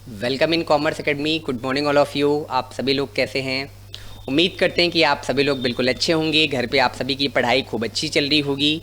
Welcome in commerce academy. Good morning all of you. आप सभी लोग कैसे हैं? उम्मीद करते हैं कि आप सभी लोग बिल्कुल अच्छे होंगे। घर पे आप सभी की पढ़ाई खूब अच्छी चल रही होगी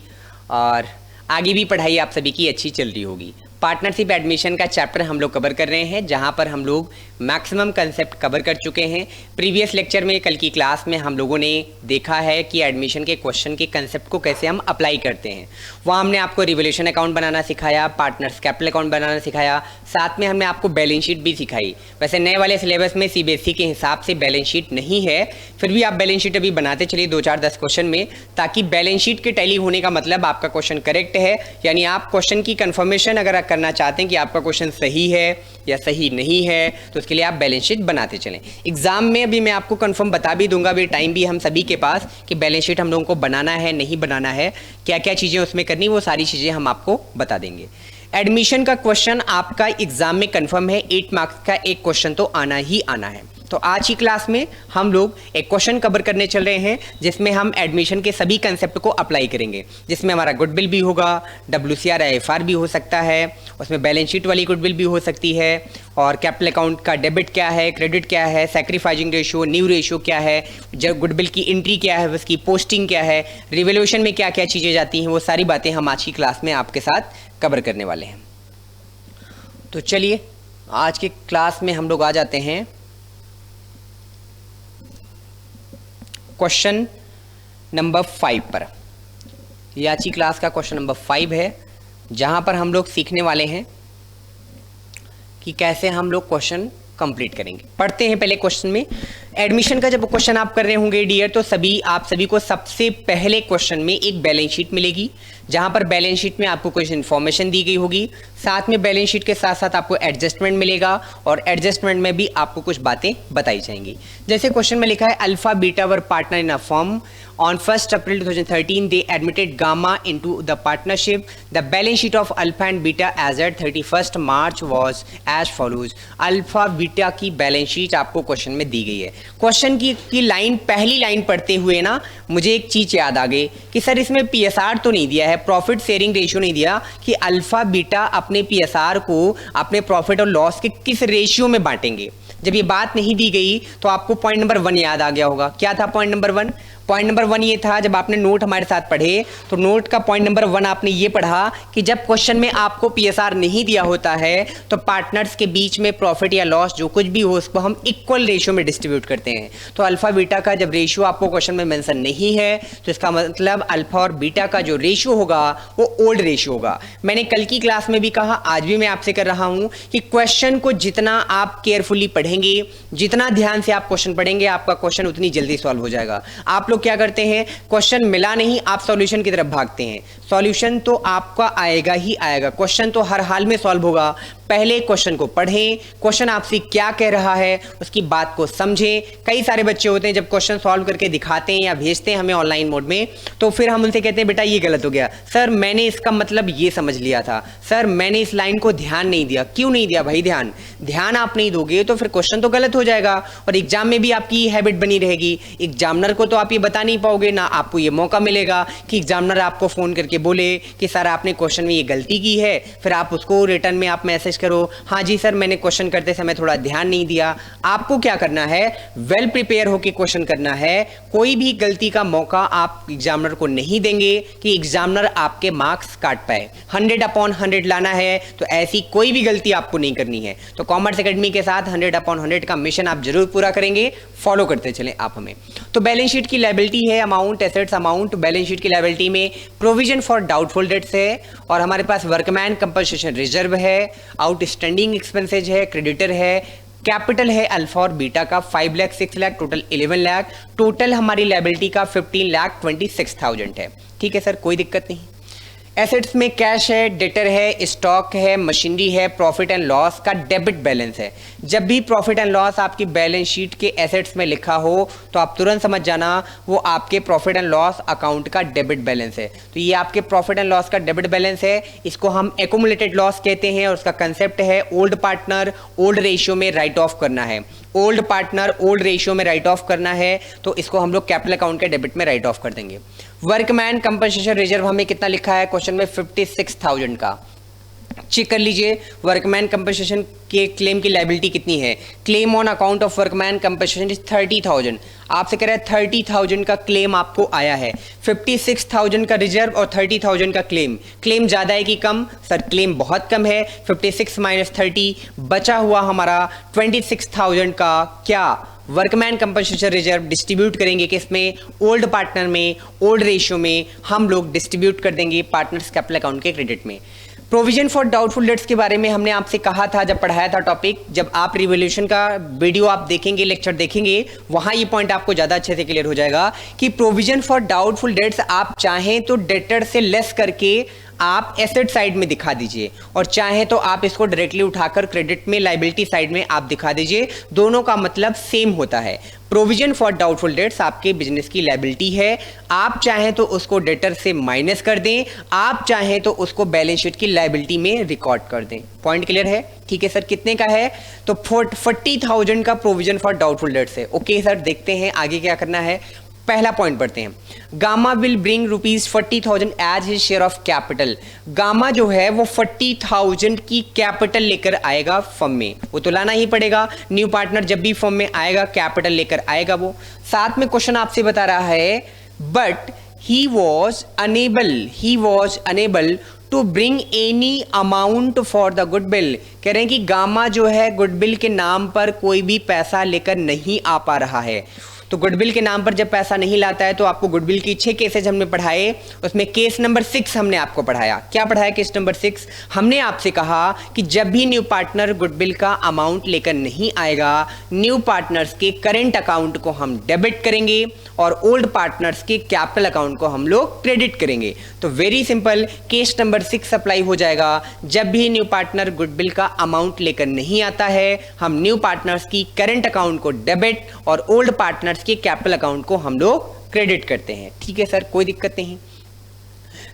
और आगे भी पढ़ाई आप सभी की अच्छी चल रही होगी। पार्टनरशिप एडमिशन का चैप्टर हम लोग कवर कर रहे हैं, जहां पर हम लोग मैक्सिमम कंसेप्ट कवर कर चुके हैं। प्रीवियस लेक्चर में, कल की क्लास में हम लोगों ने देखा है कि एडमिशन के क्वेश्चन के कंसेप्ट को कैसे हम अप्लाई करते हैं। वहाँ हमने आपको रिवोल्यूशन अकाउंट बनाना सिखाया, पार्टनर्स कैपिटल अकाउंट बनाना सिखाया, साथ में हमने आपको बैलेंस शीट भी सिखाई। वैसे नए वाले सिलेबस में सीबीएसई के हिसाब से बैलेंस शीट नहीं है, फिर भी आप बैलेंस शीट अभी बनाते चलिए 2 4 10 क्वेश्चन में, ताकि बैलेंस शीट के टैली होने का मतलब आपका क्वेश्चन करेक्ट है, यानी आप क्वेश्चन की कंफर्मेशन अगर करना चाहते हैं कि आपका क्वेश्चन सही है या सही नहीं है, तो उसके लिए आप बैलेंस शीट बनाते चलें। एग्जाम में अभी मैं आपको कंफर्म बता भी दूंगा, अभी टाइम भी हम सभी के पास, कि बैलेंस शीट हम लोगों को बनाना है नहीं बनाना है, क्या क्या चीज़ें उसमें करनी, वो सारी चीज़ें हम आपको बता देंगे। एडमिशन का क्वेश्चन आपका एग्जाम में कंफर्म है, 8 मार्क्स का एक क्वेश्चन तो आना ही आना है। तो आज की क्लास में हम लोग एक क्वेश्चन कवर करने चल रहे हैं, जिसमें हम एडमिशन के सभी कंसेप्ट को अप्लाई करेंगे, जिसमें हमारा गुडविल भी होगा, WCR IFR भी हो सकता है, उसमें बैलेंस शीट वाली गुडविल भी हो सकती है, और कैपिटल अकाउंट का डेबिट क्या है, क्रेडिट क्या है, सैक्रिफाइसिंग रेशियो, न्यू रेशियो क्या है, जब गुडविल की एंट्री क्या है, उसकी पोस्टिंग क्या है, रिवोल्यूशन में क्या क्या चीज़ें जाती हैं, वो सारी बातें हम आज की क्लास में आपके साथ कवर करने वाले हैं। तो चलिए आज की क्लास में हम लोग आ जाते हैं क्वेश्चन नंबर 5 पर। ये आज की क्लास का क्वेश्चन नंबर 5 है, जहां पर हम लोग सीखने वाले हैं कि कैसे हम लोग क्वेश्चन कंप्लीट करेंगे। पढ़ते हैं पहले क्वेश्चन में। एडमिशन का जब क्वेश्चन आप कर रहे होंगे डियर, तो आप सभी को सबसे पहले क्वेश्चन में एक बैलेंस शीट मिलेगी, जहां पर बैलेंस शीट में आपको कुछ इन्फॉर्मेशन दी गई होगी, साथ में बैलेंस शीट के साथ साथ आपको एडजस्टमेंट मिलेगा, और एडजस्टमेंट में भी आपको कुछ बातें बताई जाएंगी। जैसे क्वेश्चन में लिखा है, alpha beta were partner in a firm on 1st April 2013 they admitted Gamma into the partnership. The balance sheet of Alpha and Beta as at 31st March was as follows. Alpha beta की balance sheet आपको question में दी गई है। Question की line, पहली line पढ़ते हुए ना मुझे एक चीज याद आ गई कि सर इसमें PSR तो नहीं दिया है, प्रॉफिट शेयरिंग रेशियो नहीं दिया कि अल्फा बीटा अपने PSR को अपने प्रॉफिट और लॉस के किस रेशियो में बांटेंगे। जब ये बात नहीं दी गई तो आपको पॉइंट नंबर 1 याद आ गया होगा। क्या था पॉइंट नंबर 1? पॉइंट नंबर 1 ये था, जब आपने नोट हमारे साथ पढ़े तो नोट का पॉइंट नंबर 1 आपने ये पढ़ा कि जब क्वेश्चन में आपको PSR नहीं दिया होता है तो पार्टनर्स के बीच में प्रॉफिट या लॉस जो कुछ भी हो उसको हम इक्वल रेशियो में डिस्ट्रीब्यूट करते हैं। तो अल्फा बीटा का जब रेशियो आपको क्वेश्चन में मेंशन नहीं है तो इसका मतलब अल्फा और बीटा का जो रेशियो होगा वो ओल्ड रेशियो होगा। मैंने कल की क्लास में भी कहा, आज भी मैं आपसे कर रहा हूं कि क्वेश्चन को जितना आप केयरफुली पढ़ेंगे, जितना ध्यान से आप क्वेश्चन पढ़ेंगे, आपका क्वेश्चन उतनी जल्दी सॉल्व हो जाएगा। आप लोग क्या करते हैं, क्वेश्चन मिला नहीं, आप सॉल्यूशन की तरफ भागते हैं। सॉल्यूशन तो आपका आएगा ही आएगा, क्वेश्चन तो हर हाल में सॉल्व होगा। पहले क्वेश्चन को पढ़ें, क्वेश्चन आपसे क्या कह रहा है उसकी बात को समझें। कई सारे बच्चे होते हैं जब क्वेश्चन सॉल्व करके दिखाते हैं या भेजते हैं हमें ऑनलाइन मोड में, तो फिर हम उनसे कहते हैं बेटा ये गलत हो गया, सर मैंने इसका मतलब ये समझ लिया था, सर मैंने इस लाइन को ध्यान नहीं दिया। क्यों नहीं दिया भाई? ध्यान आप नहीं दोगे तो फिर क्वेश्चन तो गलत हो जाएगा, और एग्जाम में भी आपकी हैबिट बनी रहेगी। एग्जामिनर को तो आप ये बता नहीं पाओगे, ना आपको ये मौका मिलेगा कि एग्जामिनर आपको फोन करके बोले कि सर आपने क्वेश्चन में ये गलती की है, फिर आप उसको रिटर्न में आप मैसेज करो, हाँ जी सर मैंने क्वेश्चन करते समय थोड़ा ध्यान नहीं दिया। आपको क्या करना है, वेल प्रिपेयर होकर क्वेश्चन करना है। कोई भी गलती का मौका आप एग्जामिनर को नहीं देंगे कि एग्जामिनर आपके मार्क्स काट पाए। 100/100 लाना है, तो ऐसी कोई भी गलती आपको नहीं करनी है। तो कॉमर्स एकेडमी के साथ 100/100 का मिशन आप जरूर पूरा करेंगे, फॉलो करते चलें आप हमें। तो बैलेंस शीट की लायबिलिटी है amount, assets amount. Balance sheet की लायबिलिटी में प्रोविजन फॉर डाउटफुल डेट्स है, और हमारे पास वर्कमैन कंपनसेशन रिजर्व है, आउटस्टैंडिंग एक्सपेंसेज है, क्रेडिटर है, कैपिटल है अल्फा और बीटा का 5 लाख 6 लाख, टोटल 11 लाख। टोटल हमारी लायबिलिटी का 15,26,000 है। ठीक है सर, कोई दिक्कत नहीं। एसेट्स में कैश है, डेटर है, स्टॉक है, मशीनरी है, प्रॉफिट एंड लॉस का डेबिट बैलेंस है। जब भी प्रॉफिट एंड लॉस आपकी बैलेंस शीट के एसेट्स में लिखा हो तो आप तुरंत समझ जाना वो आपके प्रॉफिट एंड लॉस अकाउंट का डेबिट बैलेंस है। तो ये आपके प्रॉफिट एंड लॉस का डेबिट बैलेंस है, इसको हम एक्यूमुलेटेड लॉस कहते हैं, और उसका कंसेप्ट है ओल्ड पार्टनर ओल्ड रेशियो में राइट ऑफ करना है। ओल्ड पार्टनर ओल्ड रेशियो में राइट ऑफ करना है, तो इसको हम लोग कैपिटल अकाउंट के डेबिट में राइट ऑफ कर देंगे। वर्कमैन कंपनसेशन रिजर्व हमें कितना लिखा है क्वेश्चन में? 56,000 का। चेक कर लीजिए वर्कमैन कंपनसेशन के क्लेम की लाइबिलिटी कितनी है। Claim on account of workman compensation is 30,000। आपसे कह रहा है 30,000 का क्लेम आपको आया है, 56,000 का रिजर्व और 30,000 का क्लेम। क्लेम ज़्यादा है कि कम? सर क्लेम बहुत कम है, 56 माइनस 30 बचा हुआ हमारा 26,000 का क्या वर्कमैन कंपनसेशन रिजर्व डिस्ट्रीब्यूट करेंगे किसमें? ओल्ड पार्टनर में, ओल्ड रेशियो में हम लोग डिस्ट्रीब्यूट कर देंगे पार्टनर्स कैपिटल अकाउंट के क्रेडिट में। प्रोविजन फॉर डाउटफुल डेट्स के बारे में हमने आपसे कहा था जब पढ़ाया था टॉपिक, जब आप रिवोल्यूशन का वीडियो आप देखेंगे, लेक्चर देखेंगे, वहां ये पॉइंट आपको ज़्यादा अच्छे से क्लियर हो जाएगा कि प्रोविजन फॉर डाउटफुल डेट्स आप चाहें तो डेटर से लेस करके आप एसेट साइड में दिखा दीजिए और चाहे तो आप इसको डायरेक्टली उठाकर क्रेडिट में लायबिलिटी साइड में आप दिखा दीजिए, दोनों का मतलब सेम होता है। प्रोविजन फॉर डाउटफुल डेट्स आपके बिजनेस की लायबिलिटी है, आप चाहें तो उसको डेटर से माइनस कर दें, आप चाहें तो उसको बैलेंस शीट की लायबिलिटी में रिकॉर्ड कर दें। पॉइंट क्लियर है? ठीक है सर, कितने का है? तो 40,000 का प्रोविजन फॉर डाउटफुल डेट्स है। ओके सर, देखते हैं आगे क्या करना है। पहला पॉइंट पढ़ते हैं। Gamma will bring ₹40,000 as his share of capital. Gamma जो है वो 40,000 की कैपिटल लेकर आएगा फर्म में, वो तो लाना ही पड़ेगा। न्यू पार्टनर जब भी फर्म में आएगा कैपिटल लेकर आएगा वो। साथ में क्वेश्चन आपसे बता रहा है but he was unable to bring any amount for the goodwill. कह रहे हैं कि गामा जो है गुडविल के नाम पर कोई भी पैसा लेकर नहीं आ पा रहा है। तो गुडविल के नाम पर जब पैसा नहीं लाता है तो आपको गुडविल की 6 केसेज हमने पढ़ाए, उसमें केस नंबर 6 हमने आपको पढ़ाया। क्या पढ़ाया केस नंबर 6? हमने आपसे कहा कि जब भी न्यू पार्टनर गुडविल का अमाउंट लेकर नहीं आएगा, न्यू पार्टनर्स के करेंट अकाउंट को हम डेबिट करेंगे और ओल्ड पार्टनर्स के कैपिटल अकाउंट को हम लोग क्रेडिट करेंगे। तो very simple, case number 6 apply हो जाएगा। जब भी न्यू पार्टनर गुडविल का अमाउंट लेकर नहीं आता है, हम न्यू पार्टनर्स की करेंट अकाउंट को डेबिट और ओल्ड पार्टनर्स के कैपिटल अकाउंट को हम लोग क्रेडिट करते हैं। ठीक है सर, कोई दिक्कत नहीं।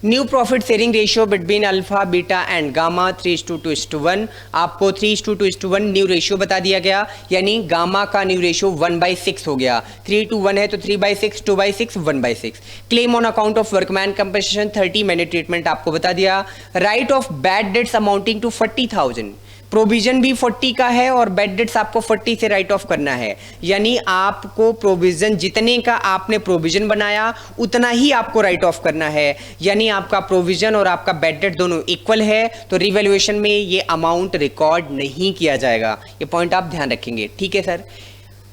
New profit sharing ratio between alpha beta and gamma 3:2:1। आपको 3:2:1 न्यू रेशियो बता दिया गया, यानी गामा का न्यू रेशियो 1/6 हो गया। 3:1 है तो 3/6, 2/6, 1/6। Claim on account of workman compensation 30 मैंने ट्रीटमेंट आपको बता दिया। Write off bad debts amounting to 40,000। Provision भी 40 का है और बैड डेट्स आपको 40 से राइट ऑफ करना है, यानी आपको प्रोविजन जितने का आपने प्रोविजन बनाया उतना ही आपको राइट ऑफ करना है, यानी आपका प्रोविजन और आपका बैड डेट दोनों इक्वल है, तो रिवैल्यूएशन में ये अमाउंट रिकॉर्ड नहीं किया जाएगा। ये पॉइंट आप ध्यान रखेंगे। ठीक है सर,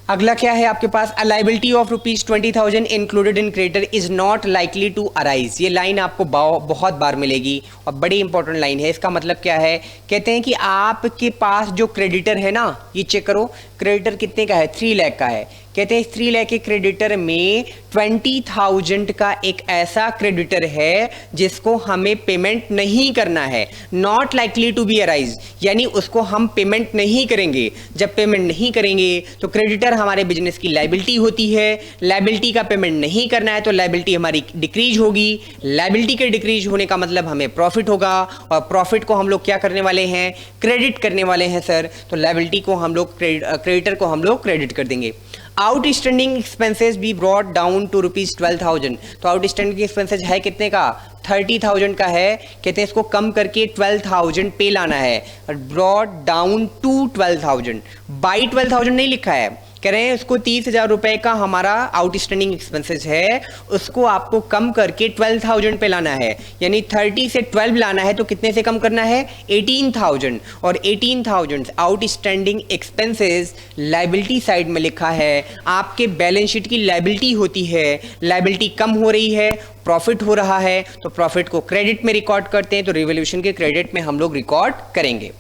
अगला क्या है आपके पास? Uh liability of ₹20,000 included in creditor is not likely to arise. ये लाइन आपको बहुत बार मिलेगी और बड़ी इंपॉर्टेंट लाइन है। इसका मतलब क्या है? कहते हैं कि आपके पास जो क्रेडिटर है ना, ये चेक करो, क्रेडिटर कितने का है? 3 लाख का है। कहते हैं 3 लाख के क्रेडिटर में 20,000 का एक ऐसा क्रेडिटर है जिसको हमें पेमेंट नहीं करना है, not likely to be arise, यानी उसको हम पेमेंट नहीं करेंगे। जब पेमेंट नहीं करेंगे तो क्रेडिटर हमारे बिजनेस की लायबिलिटी होती है। लायबिलिटी का पेमेंट नहीं करना है तो लायबिलिटी हमारी डिक्रीज होगी। लायबिलिटी के डिक्रीज होने का मतलब हमें प्रॉफिट होगा और प्रॉफिट को हम लोग क्या करने वाले हैं? क्रेडिट करने वाले हैं सर। तो लायबिलिटी को हम लोग क्रेडिटर को हम लोग क्रेडिट कर देंगे। Outstanding expenses be brought down to ₹12,000। तो आउटस्टैंडिंग एक्सपेंसेस है कितने का? 30,000 का है। कहते हैं इसको कम करके 12,000 पे लाना है, ब्रॉट डाउन टू 12,000। बाई 12,000 नहीं लिखा है, कह रहे हैं उसको 30,000 रुपए का हमारा आउटस्टैंडिंग एक्सपेंसेस है, उसको आपको कम करके 12,000 पे लाना है, यानी 30 से 12 लाना है तो कितने से कम करना है? 18,000। और 18,000 आउटस्टैंडिंग एक्सपेंसेस लायबिलिटी साइड में लिखा है। आपके बैलेंस शीट की लायबिलिटी होती है, लायबिलिटी कम हो रही है, प्रॉफिट हो रहा है, तो प्रॉफिट को क्रेडिट में रिकॉर्ड करते हैं, तो रिवॉल्यूशन के क्रेडिट में हम लोग रिकॉर्ड करेंगे।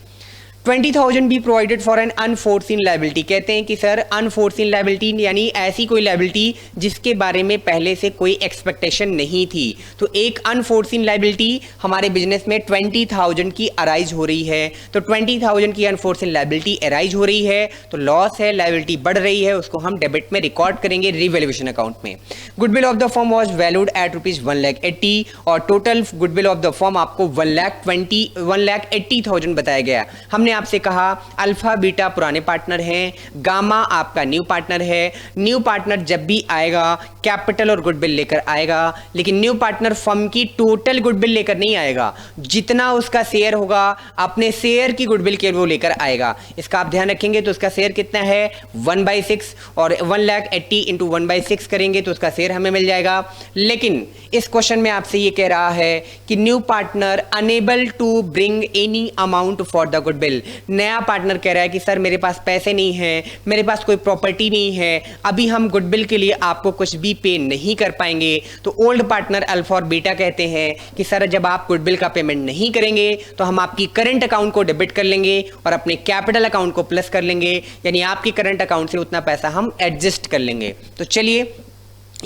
20,000 be provided for an unforeseen liability. कहते हैं कि सर अनफोर्सिन लायबिलिटी यानी ऐसी कोई लायबिलिटी जिसके बारे में पहले से कोई एक्सपेक्टेशन नहीं थी। तो एक अनफोर्सिन लायबिलिटी हमारे बिजनेस में 20,000 की अराइज हो रही है, तो 20,000 की अनफोर्सिन लायबिलिटी अराइज हो रही है तो लॉस है, लायबिलिटी बढ़ रही है, उसको हम डेबिट में रिकॉर्ड करेंगे रिवैल्यूएशन अकाउंट में। Goodwill of the firm was valued at ₹1,80,000 और total goodwill of the firm आपको 1,80,000 बताया गया। हमने आपसे कहा अल्फा बीटा पुराने पार्टनर हैं, गामा आपका न्यू पार्टनर है। न्यू पार्टनर जब भी आएगा कैपिटल और गुडविल लेकर आएगा, लेकिन न्यू पार्टनर फर्म की टोटल गुडविल लेकर नहीं आएगा, जितना उसका शेयर होगा अपने शेयर की गुडविल के वो लेकर आएगा। इसका आप ध्यान रखेंगे तो उसका शेयर कितना है 1/6, और 1,80,000 इंटू 1/6 करेंगे तो उसका शेयर हमें मिल जाएगा। लेकिन इस क्वेश्चन में आपसे ये कह रहा है कि new partner unable to bring any amount for the goodwill. नया पार्टनर कह रहा है कि सर मेरे पास पैसे नहीं है, मेरे पास कोई प्रॉपर्टी नहीं है, अभी हम गुडविल के लिए आपको कुछ भी पे नहीं कर पाएंगे। तो ओल्ड पार्टनर अल्फा और बीटा कहते हैं कि सर जब आप गुडविल का पेमेंट नहीं करेंगे तो हम आपकी करंट अकाउंट को डेबिट कर लेंगे और अपने कैपिटल अकाउंट को प्लस कर लेंगे, यानी आपकी करंट अकाउंट से उतना पैसा हम एडजस्ट कर लेंगे। तो चलिए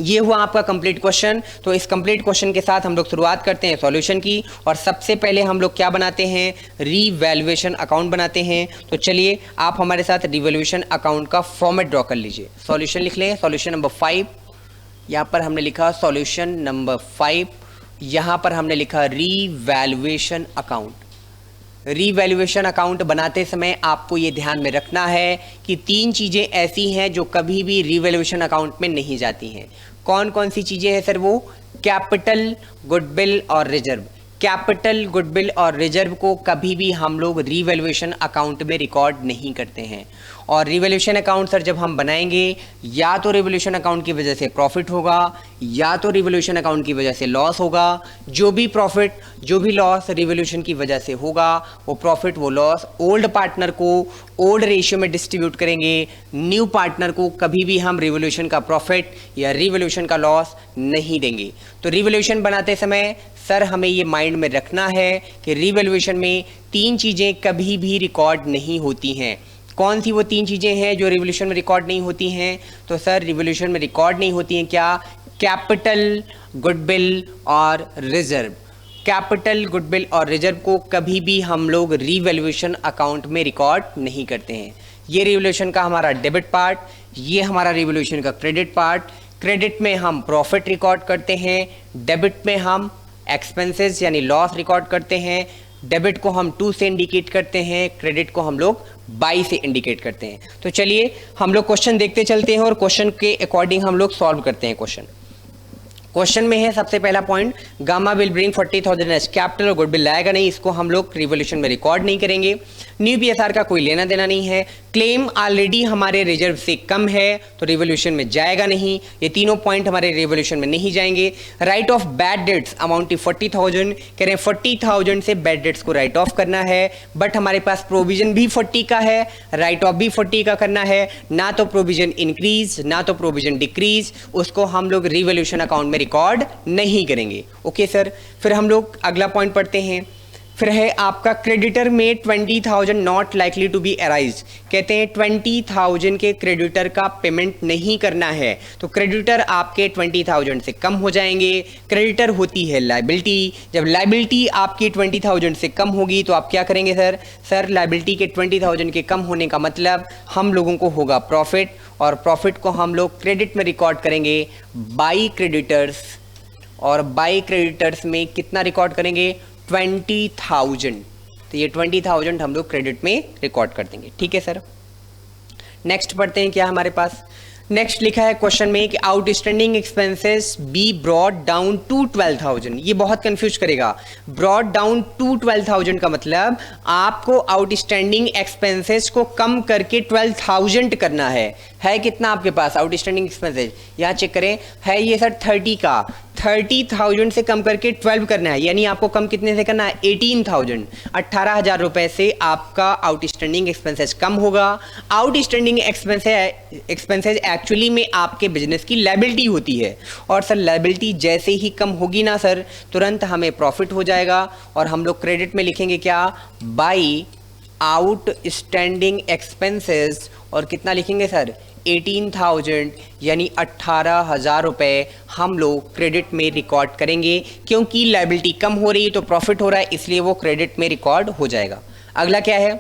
ये हुआ आपका कंप्लीट क्वेश्चन। तो इस कंप्लीट क्वेश्चन के साथ हम लोग शुरुआत करते हैं सॉल्यूशन की, और सबसे पहले हम लोग क्या बनाते हैं, रीवैल्यूएशन अकाउंट बनाते हैं। तो चलिए आप हमारे साथ रीवैल्यूएशन अकाउंट का फॉर्मेट ड्रॉ कर लीजिए। सॉल्यूशन लिख लें, सॉल्यूशन नंबर 5, यहाँ पर हमने लिखा सॉल्यूशन नंबर 5, यहाँ पर हमने लिखा रीवैल्यूएशन अकाउंट। रीवैल्यूएशन अकाउंट बनाते समय आपको ये ध्यान में रखना है कि 3 चीज़ें ऐसी हैं जो कभी भी रीवैल्यूएशन अकाउंट में नहीं जाती हैं। कौन कौन सी चीज़ें हैं सर? वो कैपिटल, गुडविल और रिजर्व। कैपिटल, गुडविल और रिजर्व को कभी भी हम लोग रीवैल्यूएशन अकाउंट में रिकॉर्ड नहीं करते हैं। और रीवैल्यूएशन अकाउंट सर जब हम बनाएंगे, या तो रीवैल्यूएशन अकाउंट की वजह से प्रॉफिट होगा, या तो रीवैल्यूएशन अकाउंट की वजह से लॉस होगा। जो भी प्रॉफिट, जो भी लॉस रीवैल्यूएशन की वजह से होगा, वो प्रॉफिट, वो लॉस ओल्ड पार्टनर को ओल्ड रेशियो में डिस्ट्रीब्यूट करेंगे। न्यू पार्टनर को कभी भी हम रीवैल्यूएशन का प्रॉफिट या रीवैल्यूएशन का लॉस नहीं देंगे। तो रीवैल्यूएशन बनाते समय सर हमें ये माइंड में रखना है कि रीवैल्यूएशन में 3 चीज़ें कभी भी रिकॉर्ड नहीं होती हैं। कौन सी वो 3 चीज़ें हैं जो रिवॉल्यूशन में रिकॉर्ड नहीं होती हैं? तो सर रिवॉल्यूशन में रिकॉर्ड नहीं होती हैं क्या? कैपिटल, गुडविल और रिजर्व। कैपिटल, गुडविल और रिजर्व को कभी भी हम लोग रीवैल्यूएशन अकाउंट में रिकॉर्ड नहीं करते हैं। ये रिवॉल्यूशन का हमारा डेबिट पार्ट, ये हमारा रिवॉल्यूशन का क्रेडिट पार्ट। क्रेडिट में हम प्रॉफिट रिकॉर्ड करते हैं, डेबिट में हम एक्सपेंसेस यानी लॉस रिकॉर्ड करते हैं। डेबिट को हम 2 से इंडिकेट करते हैं, क्रेडिट को हम लोग बाई से इंडिकेट करते हैं। तो चलिए हम लोग क्वेश्चन देखते चलते हैं और क्वेश्चन के अकॉर्डिंग हम लोग सॉल्व करते हैं क्वेश्चन में है सबसे पहला point, gamma will bring 40,000 as capital और गुडविल लाएगा नहीं, इसको हम लोग रिवॉल्यूशन में रिकॉर्ड नहीं करेंगे। न्यू पीएसआर का कोई लेना देना नहीं है। क्लेम ऑलरेडी हमारे रिजर्व से कम है तो रिवॉल्यूशन में जाएगा नहीं। ये तीनों पॉइंट हमारे रिवॉल्यूशन में नहीं जाएंगे। Right off bad dates amount 40,000, कह रहे हैं 40,000 से बैड डेट्स को राइट ऑफ करना है, बट हमारे पास प्रोविजन भी 40 का है, राइट ऑफ भी 40 का करना है। ना तो प्रोविजन इंक्रीज ना तो प्रोविजन डिक्रीज, उसको हम लोग रिवॉल्यूशन अकाउंट में रिकॉर्ड नहीं करेंगे। ओके सर, फिर हम लोग अगला पॉइंट पढ़ते हैं। फिर है आपका क्रेडिटर में 20,000 not likely to be arise, कहते हैं 20,000 के क्रेडिटर का पेमेंट नहीं करना है, तो क्रेडिटर आपके 20,000 से कम हो जाएंगे। क्रेडिटर होती है लायबिलिटी, जब लायबिलिटी आपकी 20,000 से कम होगी तो आप क्या करेंगे सर लायबिलिटी के 20,000 के कम होने का मतलब हम लोगों को होगा प्रॉफिट, और प्रॉफिट को हम लोग क्रेडिट में रिकॉर्ड करेंगे बाई क्रेडिटर्स, और बाई क्रेडिटर्स में कितना रिकॉर्ड करेंगे 20,000, तो ये 20,000 हम लोग क्रेडिट में रिकॉर्ड कर देंगे। ठीक है सर, नेक्स्ट पढ़ते हैं क्या हमारे पास। नेक्स्ट लिखा है क्वेश्चन में कि outstanding expenses be brought down to 12,000। ये बहुत कंफ्यूज करेगा। ब्रॉट डाउन टू 12,000 का मतलब आपको आउटस्टैंडिंग एक्सपेंसेस को कम करके 12,000 करना है कितना आपके पास आउटस्टैंडिंग एक्सपेंसेस, यहाँ चेक करें, है ये सर 30 का। 30,000 से कम करके 12 करना है, यानी आपको कम कितने से करना है 18,000, 18,000 रुपए से आपका आउटस्टैंडिंग एक्सपेंसेस कम होगा। आउटस्टैंडिंग एक्सपेंसेस एक्चुअली में आपके बिजनेस की लायबिलिटी होती है, और सर लायबिलिटी जैसे ही कम होगी ना सर, तुरंत हमें प्रॉफिट हो जाएगा, और हम लोग क्रेडिट में लिखेंगे क्या, बाई आउटस्टैंडिंग एक्सपेंसेस, और कितना लिखेंगे सर 18,000, यानी 18,000 रुपये हम लोग क्रेडिट में रिकॉर्ड करेंगे, क्योंकि लायबिलिटी कम हो रही है तो प्रॉफिट हो रहा है, इसलिए वो क्रेडिट में रिकॉर्ड हो जाएगा। अगला क्या है,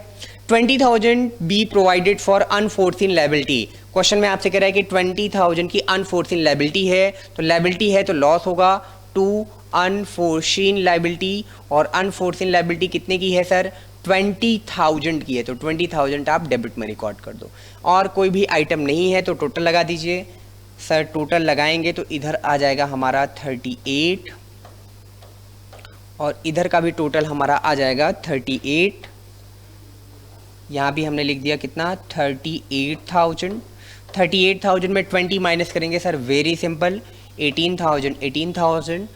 20,000 be provided for unforeseen liability. Question में आपसे कह रहा है कि 20,000 की अनफोर्सिन लायबिलिटी है, तो लायबिलिटी है तो लॉस होगा, टू अनफोर्सिन लायबिलिटी, और अनफोर्सिन लायबिलिटी कितने की है सर 20,000 की है तो 20,000 आप डेबिट में रिकॉर्ड कर दो। और कोई भी आइटम नहीं है तो टोटल लगा दीजिए। सर टोटल लगाएंगे तो इधर आ जाएगा हमारा 38 और इधर का भी टोटल हमारा आ जाएगा 38। यहाँ भी हमने लिख दिया कितना 38,000। 38,000 में 20 माइनस करेंगे सर, वेरी सिंपल, 18,000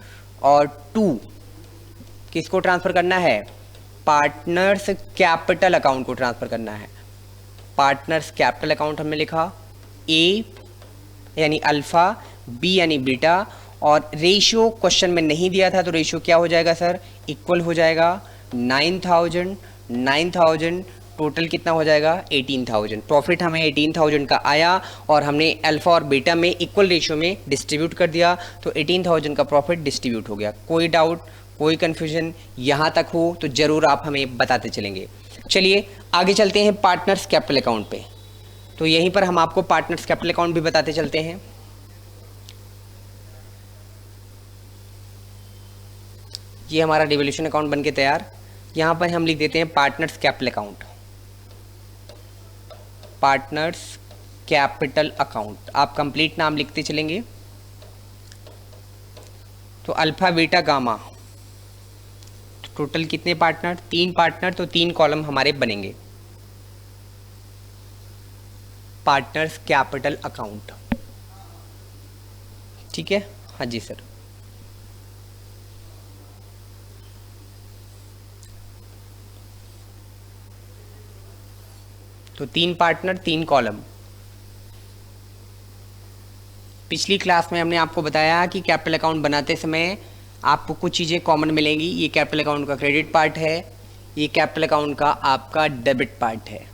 और 2 किसको ट्रांसफ़र करना है, पार्टनर्स कैपिटल अकाउंट को ट्रांसफ़र करना है। पार्टनर्स कैपिटल अकाउंट हमने लिखा, ए यानी अल्फ़ा, बी यानी बीटा, और रेशियो क्वेश्चन में नहीं दिया था तो रेशियो क्या हो जाएगा सर, इक्वल हो जाएगा 9,000 टोटल कितना हो जाएगा 18,000। प्रॉफिट हमें 18,000 का आया और हमने अल्फ़ा और बीटा में इक्वल रेशियो में डिस्ट्रीब्यूट कर दिया तो 18,000 का प्रॉफिट डिस्ट्रीब्यूट हो गया। कोई डाउट, कोई कन्फ्यूजन यहाँ तक हो तो ज़रूर आप हमें बताते चलेंगे। चलिए आगे चलते हैं पार्टनर्स कैपिटल अकाउंट पे। तो यहीं पर हम आपको पार्टनर्स कैपिटल अकाउंट भी बताते चलते हैं। ये हमारा डिवोल्यूशन अकाउंट बन के तैयार। यहाँ पर हम लिख देते हैं partners capital account, partners capital account. आप कंप्लीट नाम लिखते चलेंगे। तो अल्फा बीटा गामा, तो टोटल कितने पार्टनर, 3 पार्टनर, तो 3 कॉलम हमारे बनेंगे। पार्टनर्स कैपिटल अकाउंट, ठीक है, हाँ जी सर। तो 3 पार्टनर 3 कॉलम। पिछली क्लास में हमने आपको बताया कि कैपिटल अकाउंट बनाते समय आपको कुछ चीज़ें कॉमन मिलेंगी। ये कैपिटल अकाउंट का क्रेडिट पार्ट है, ये कैपिटल अकाउंट का आपका डेबिट पार्ट है,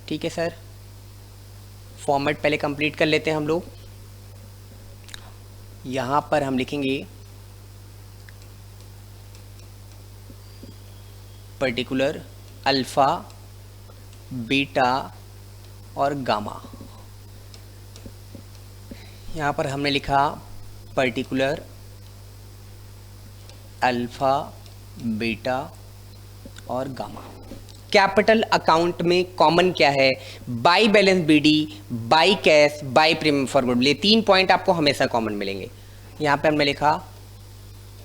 ठीक है सर। फॉर्मेट पहले कंप्लीट कर लेते हैं हम लोग। यहाँ पर हम लिखेंगे पर्टिकुलर अल्फ़ा बीटा और गामा। यहाँ पर हमने लिखा पर्टिकुलर अल्फ़ा बीटा और गामा। कैपिटल अकाउंट में कॉमन क्या है, by balance BD, by cash, by premium for goodwill. ये 3 पॉइंट आपको हमेशा कॉमन मिलेंगे। यहाँ पे हमने लिखा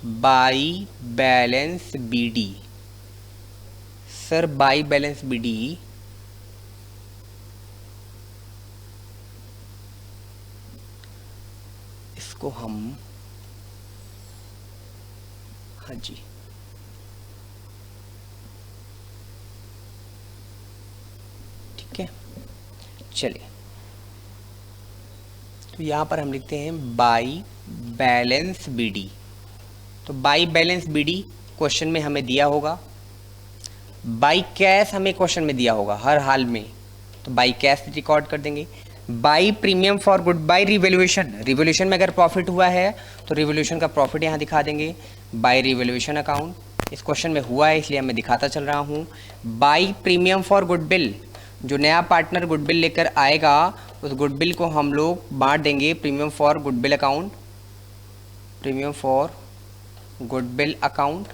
by balance BD. Sir by balance BD इसको हम, हाँ जी, ठीक है, चलिए। तो यहाँ पर हम लिखते हैं बाई बैलेंस बीडी। तो बाई बैलेंस बीडी क्वेश्चन में हमें दिया होगा, बाई कैश हमें क्वेश्चन में दिया होगा हर हाल में, तो बाई कैश रिकॉर्ड कर देंगे। By premium for good, by revaluation, revaluation में अगर प्रॉफिट हुआ है तो रिवैल्यूएशन का प्रॉफिट यहाँ दिखा देंगे। बाई रिवैल्यूएशन अकाउंट, इस क्वेश्चन में हुआ है इसलिए मैं दिखाता चल रहा हूँ। बाई प्रीमियम फॉर गुडविल, जो नया पार्टनर गुडविल लेकर आएगा उस गुडविल को हम लोग बांट देंगे premium for goodwill account, premium for goodwill account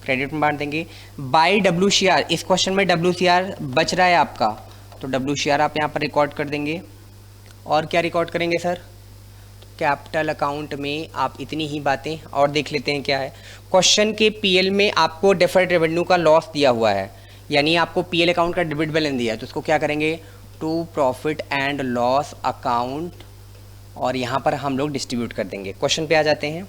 credit में बांट देंगे। बाई WCR, इस क्वेश्चन में WCR बच रहा है आपका, तो WCR आप यहाँ पर रिकॉर्ड कर देंगे। और क्या रिकॉर्ड करेंगे सर, कैपिटल अकाउंट में आप इतनी ही बातें। और देख लेते हैं क्या है। क्वेश्चन के PL में आपको डिफर्ड रेवेन्यू का लॉस दिया हुआ है, यानी आपको PL अकाउंट का डेबिट बैलेंस दिया है, तो उसको क्या करेंगे, to profit and loss account, और यहाँ पर हम लोग डिस्ट्रीब्यूट कर देंगे। क्वेश्चन पे आ जाते हैं।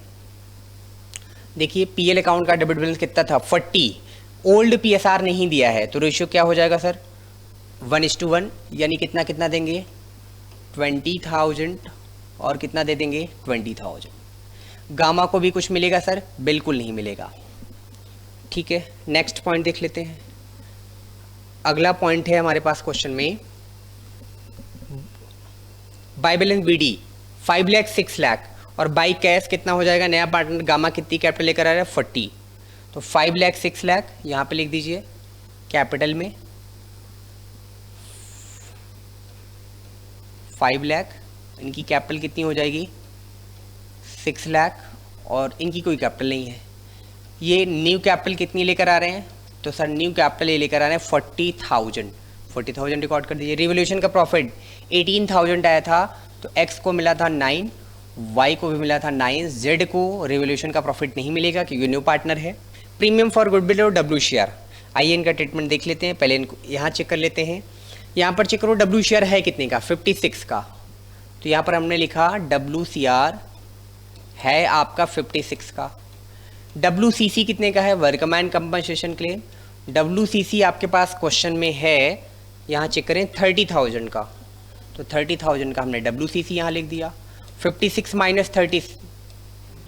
देखिए PL अकाउंट का डेबिट बैलेंस कितना था 40, ओल्ड PSR नहीं दिया है तो रेशियो क्या हो जाएगा सर 1:1, यानी कितना कितना देंगे 20,000 और कितना दे देंगे 20,000। गामा को भी कुछ मिलेगा सर, बिल्कुल नहीं मिलेगा, ठीक है। नेक्स्ट पॉइंट देख लेते हैं। अगला पॉइंट है हमारे पास क्वेश्चन में, by balance BD 5 lakh 6 lakh और बाई कैश कितना हो जाएगा, नया पार्टनर गामा कितनी कैपिटल लेकर आ रहा है 40, तो 5 लाख 6 लाख यहाँ पे लिख दीजिए कैपिटल में 5 लाख, इनकी कैपिटल कितनी हो जाएगी 6 लाख और इनकी कोई कैपिटल नहीं है। ये न्यू कैपिटल कितनी लेकर आ रहे हैं, तो सर न्यू कैपिटल ये लेकर आ रहे हैं 40,000। 40,000 रिकॉर्ड कर दीजिए। रिवोल्यूशन का प्रॉफिट 18,000 आया था, तो एक्स को मिला था 9, वाई को भी मिला था 9, जेड को रिवोल्यूशन का प्रॉफिट नहीं मिलेगा क्योंकि न्यू पार्टनर है। प्रीमियम फॉर गुडविल और डब्ल्यू शेयर, आइए इनका ट्रीटमेंट देख लेते हैं। पहले इनको यहाँ चेक कर लेते हैं। यहाँ पर चेक करो डब्ल्यू शेयर है कितने का, 56 का। तो यहाँ पर हमने लिखा डब्ल्यू सी आर है आपका 56 का। डब्ल्यू सी सी कितने का है, workman compensation claim. W C C आपके पास क्वेश्चन में है, यहाँ चेक करें 30,000 का, तो 30,000 का हमने डब्ल्यू सी सी यहाँ लिख दिया। 56 माइनस 30,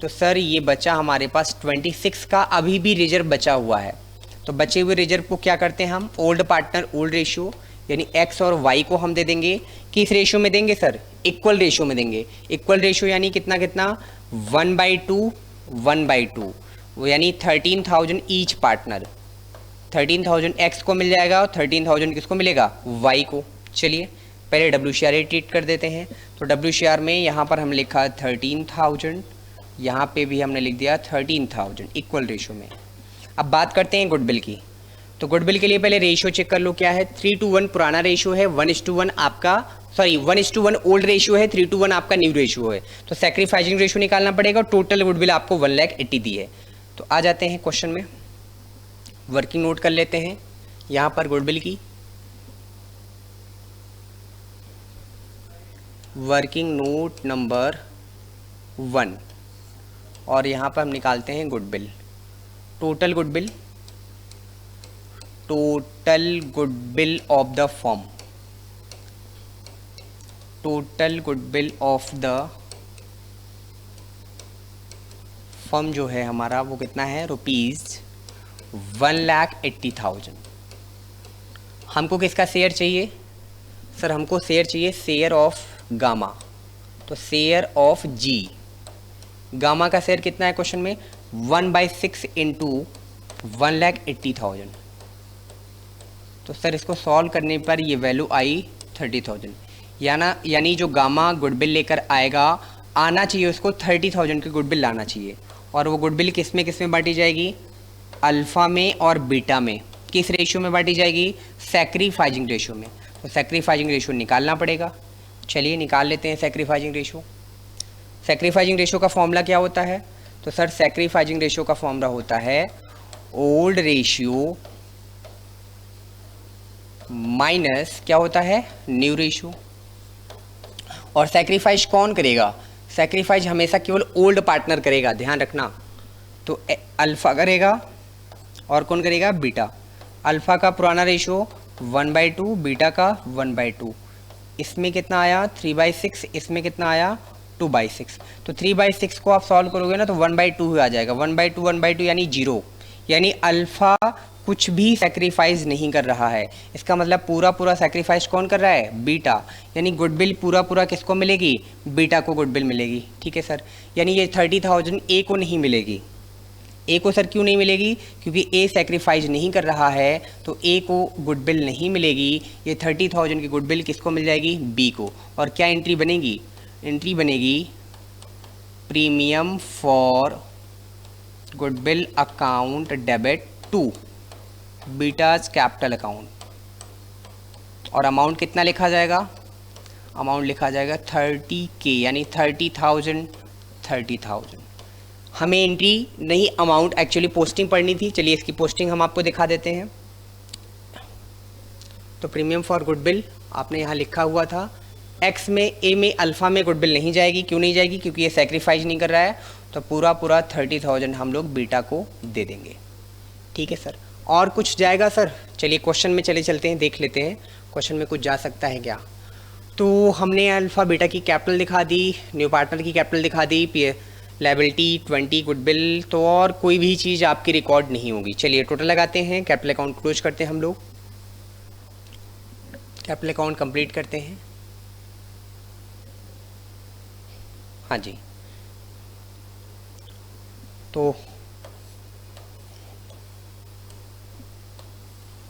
तो सर ये बचा हमारे पास 26 का अभी भी रिजर्व बचा हुआ है। तो बचे हुए रिजर्व को क्या करते हैं हम, ओल्ड पार्टनर ओल्ड रेशियो, यानी एक्स और वाई को हम दे देंगे। किस रेशियो में देंगे सर, इक्वल रेशियो में देंगे। इक्वल रेशियो यानी कितना कितना, 1/2 1/2, यानी 13,000 ईच पार्टनर। 13,000 एक्स को मिल जाएगा और 13,000 किसको मिलेगा, वाई को। चलिए पहले डब्ल्यू सी आर ट्रीट कर देते हैं। तो डब्ल्यू सी आर में यहाँ पर हम लिखा 13,000, यहाँ पे भी हमने लिख दिया 13,000 इक्वल रेशियो में। अब बात करते हैं गुडविल की। तो गुडविल के लिए पहले रेशियो चेक कर लो क्या है। 3:1 पुराना रेशियो है, 1:1 आपका, सॉरी 1:1 ओल्ड रेशियो है, 3:1 आपका न्यू रेशियो है। तो सैक्रिफाइसिंग रेशियो निकालना पड़ेगा और टोटल गुडविल आपको 1,80,000 दी है। तो आ जाते हैं क्वेश्चन में, वर्किंग नोट कर लेते हैं यहाँ पर गुडविल की। वर्किंग नोट नंबर 1, और यहाँ पर हम निकालते हैं goodwill. Total goodwill, total goodwill of the firm, total goodwill of the firm जो है हमारा वो कितना है, ₹1,80,000। हमको किसका शेयर चाहिए सर, हमको शेयर चाहिए शेयर ऑफ गामा। तो शेयर ऑफ जी, गामा का शेयर कितना है क्वेश्चन में, 1/6 इंटू 1,80,000। तो सर इसको सॉल्व करने पर ये वैल्यू आई 30,000, यानी जो गामा गुडविल लेकर आएगा, आना चाहिए उसको 30,000 की गुडविल लाना चाहिए। और वो गुडविल किस में बांटी जाएगी, अल्फ़ा में और बीटा में। किस रेशियो में बांटी जाएगी, सैक्रिफाइजिंग रेशियो में। तो सैक्रिफाइजिंग रेशियो निकालना पड़ेगा। चलिए निकाल लेते हैं सैक्रिफाइजिंग रेशियो। सैक्रिफाइजिंग रेशियो का फॉर्मूला क्या होता है, तो सर सैक्रिफाइजिंग रेशियो का फॉर्मूला होता है ओल्ड रेशियो माइनस क्या होता है, न्यू रेशियो। और सैक्रिफाइस कौन करेगा, सैक्रिफाइस हमेशा केवल ओल्ड पार्टनर करेगा, ध्यान रखना। तो अल्फ़ा करेगा और कौन करेगा, बीटा। अल्फ़ा का पुराना रेशियो 1/2, बीटा का 1/2। इसमें कितना आया 3/6, इसमें कितना आया 2/6। तो 3/6 को आप सॉल्व करोगे ना तो 1/2 आ जाएगा। 1/2 यानी 0, यानी अल्फ़ा कुछ भी सैक्रिफाइस नहीं कर रहा है। इसका मतलब पूरा सैक्रिफाइस कौन कर रहा है, बीटा। यानी गुडविल पूरा किसको मिलेगी, बीटा को गुडविल मिलेगी। ठीक है सर, यानी ये 30,000 ए को नहीं मिलेगी। ए को सर क्यों नहीं मिलेगी, क्योंकि ए सैक्रिफाइस नहीं कर रहा है, तो ए को गुडविल नहीं मिलेगी। ये 30,000 की गुडविल किसको मिल जाएगी, बी को। और क्या एंट्री बनेगी, एंट्री बनेगी premium for goodwill account debit to betas capital account. और अमाउंट कितना लिखा जाएगा, अमाउंट लिखा जाएगा 30K, यानी 30,000। हमें एंट्री नहीं, अमाउंट एक्चुअली पोस्टिंग पढ़नी थी। चलिए इसकी पोस्टिंग हम आपको दिखा देते हैं। तो प्रीमियम फॉर गुडविल आपने यहाँ लिखा हुआ था, एक्स में, ए में, अल्फ़ा में गुडविल नहीं जाएगी। क्यों नहीं जाएगी, क्योंकि ये सैक्रिफाइस नहीं कर रहा है। तो पूरा 30,000 हम लोग बीटा को दे देंगे। ठीक है सर, और कुछ जाएगा सर, चलिए क्वेश्चन में चलते हैं, देख लेते हैं क्वेश्चन में कुछ जा सकता है क्या। तो हमने अल्फ़ा बीटा की कैपिटल दिखा दी, न्यू पार्टनर की कैपिटल दिखा दी, लायबिलिटी 20 गुडविल, तो और कोई भी चीज़ आपकी रिकॉर्ड नहीं होगी। चलिए टोटल लगाते हैं, कैपिटल अकाउंट क्लोज करते हैं हम लोग, कैपिटल अकाउंट कंप्लीट करते हैं। हाँ जी, तो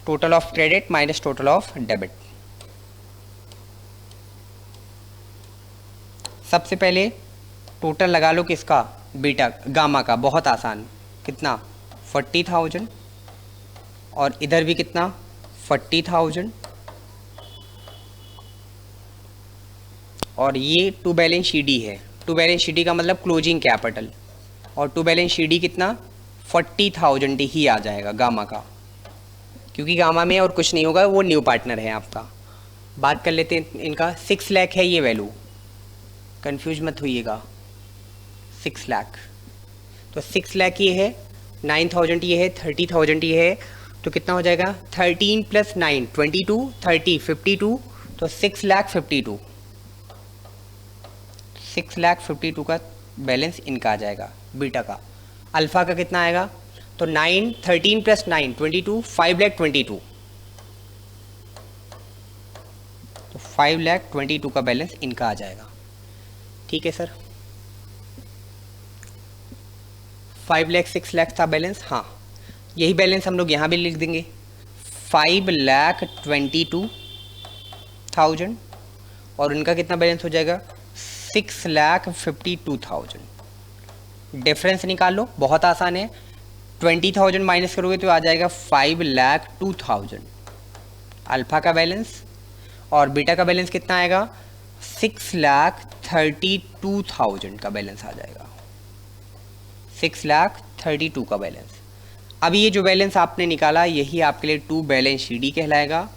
total of credit minus total of debit. सबसे पहले टोटल लगा लो किसका, बीटा गामा का, बहुत आसान। कितना 40,000 और इधर भी कितना 40,000, और ये टू बैलेंस शीट है। टू बैलेंस शीट का मतलब क्लोजिंग कैपिटल, और टू बैलेंस शीट कितना 40,000 ही आ जाएगा गामा का, क्योंकि गामा में और कुछ नहीं होगा, वो न्यू पार्टनर है आपका। बात कर लेते हैं इनका। 6 लाख है ये वैल्यू, कंफ्यूज मत होइएगा, 6 लाख। तो 6 लाख ये है, 9,000 ये है, 30,000 ये है, तो कितना हो जाएगा 13 + 9 22, 30 52, तो 6,52,000। 6,52,000 का बैलेंस इनका आ जाएगा बीटा का। अल्फ़ा का कितना आएगा, तो 13 + 9 22, 5,22,000, तो 5,22,000 का बैलेंस इनका आ जाएगा। ठीक है सर, 5 लाख 6 लाख था बैलेंस। हाँ, यही बैलेंस हम लोग यहाँ भी लिख देंगे, 5,22,000, और इनका कितना बैलेंस हो जाएगा 6,52,000। डिफरेंस निकाल लो, बहुत आसान है। 20,000 माइनस करोगे तो आ जाएगा 5,02,000 अल्फ़ा का बैलेंस, और बीटा का बैलेंस कितना आएगा 6,32,000 का बैलेंस आ जाएगा, 6,32,000 का बैलेंस। अब ये जो बैलेंस आपने निकाला यही आपके लिए टू बैलेंस शीट कहलाएगा।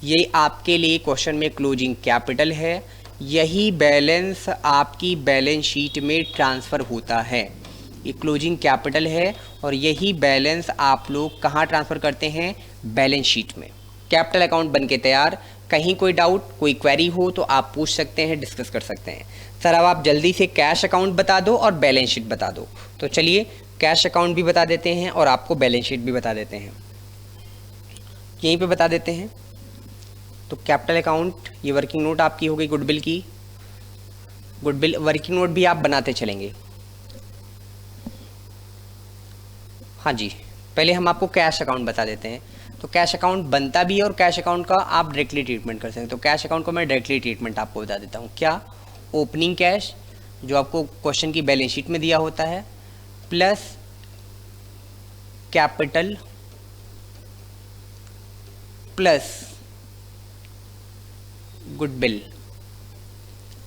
ये आपके लिए क्वेश्चन में क्लोजिंग कैपिटल है। यही बैलेंस आपकी बैलेंस शीट में ट्रांसफ़र होता है। ये क्लोजिंग कैपिटल है और यही बैलेंस आप लोग कहाँ ट्रांसफ़र करते हैं, बैलेंस शीट में। कैपिटल अकाउंट बन के तैयार। कहीं कोई डाउट, कोई क्वेरी हो तो आप पूछ सकते हैं, डिस्कस कर सकते हैं। सर अब आप जल्दी से कैश अकाउंट बता दो और बैलेंस शीट बता दो। तो चलिए कैश अकाउंट भी बता देते हैं और आपको बैलेंस शीट भी बता देते हैं, यहीं पे बता देते हैं। तो कैपिटल अकाउंट, ये वर्किंग नोट आपकी हो गई गुडविल की। गुडविल वर्किंग नोट भी आप बनाते चलेंगे। हाँ जी, पहले हम आपको कैश अकाउंट बता देते हैं। तो कैश अकाउंट बनता भी है और कैश अकाउंट का आप डायरेक्टली ट्रीटमेंट कर सकते हैं। तो कैश अकाउंट को मैं डायरेक्टली ट्रीटमेंट आपको बता देता हूँ। क्या, ओपनिंग कैश जो आपको क्वेश्चन की बैलेंस शीट में दिया होता है, प्लस कैपिटल प्लस गुडविल।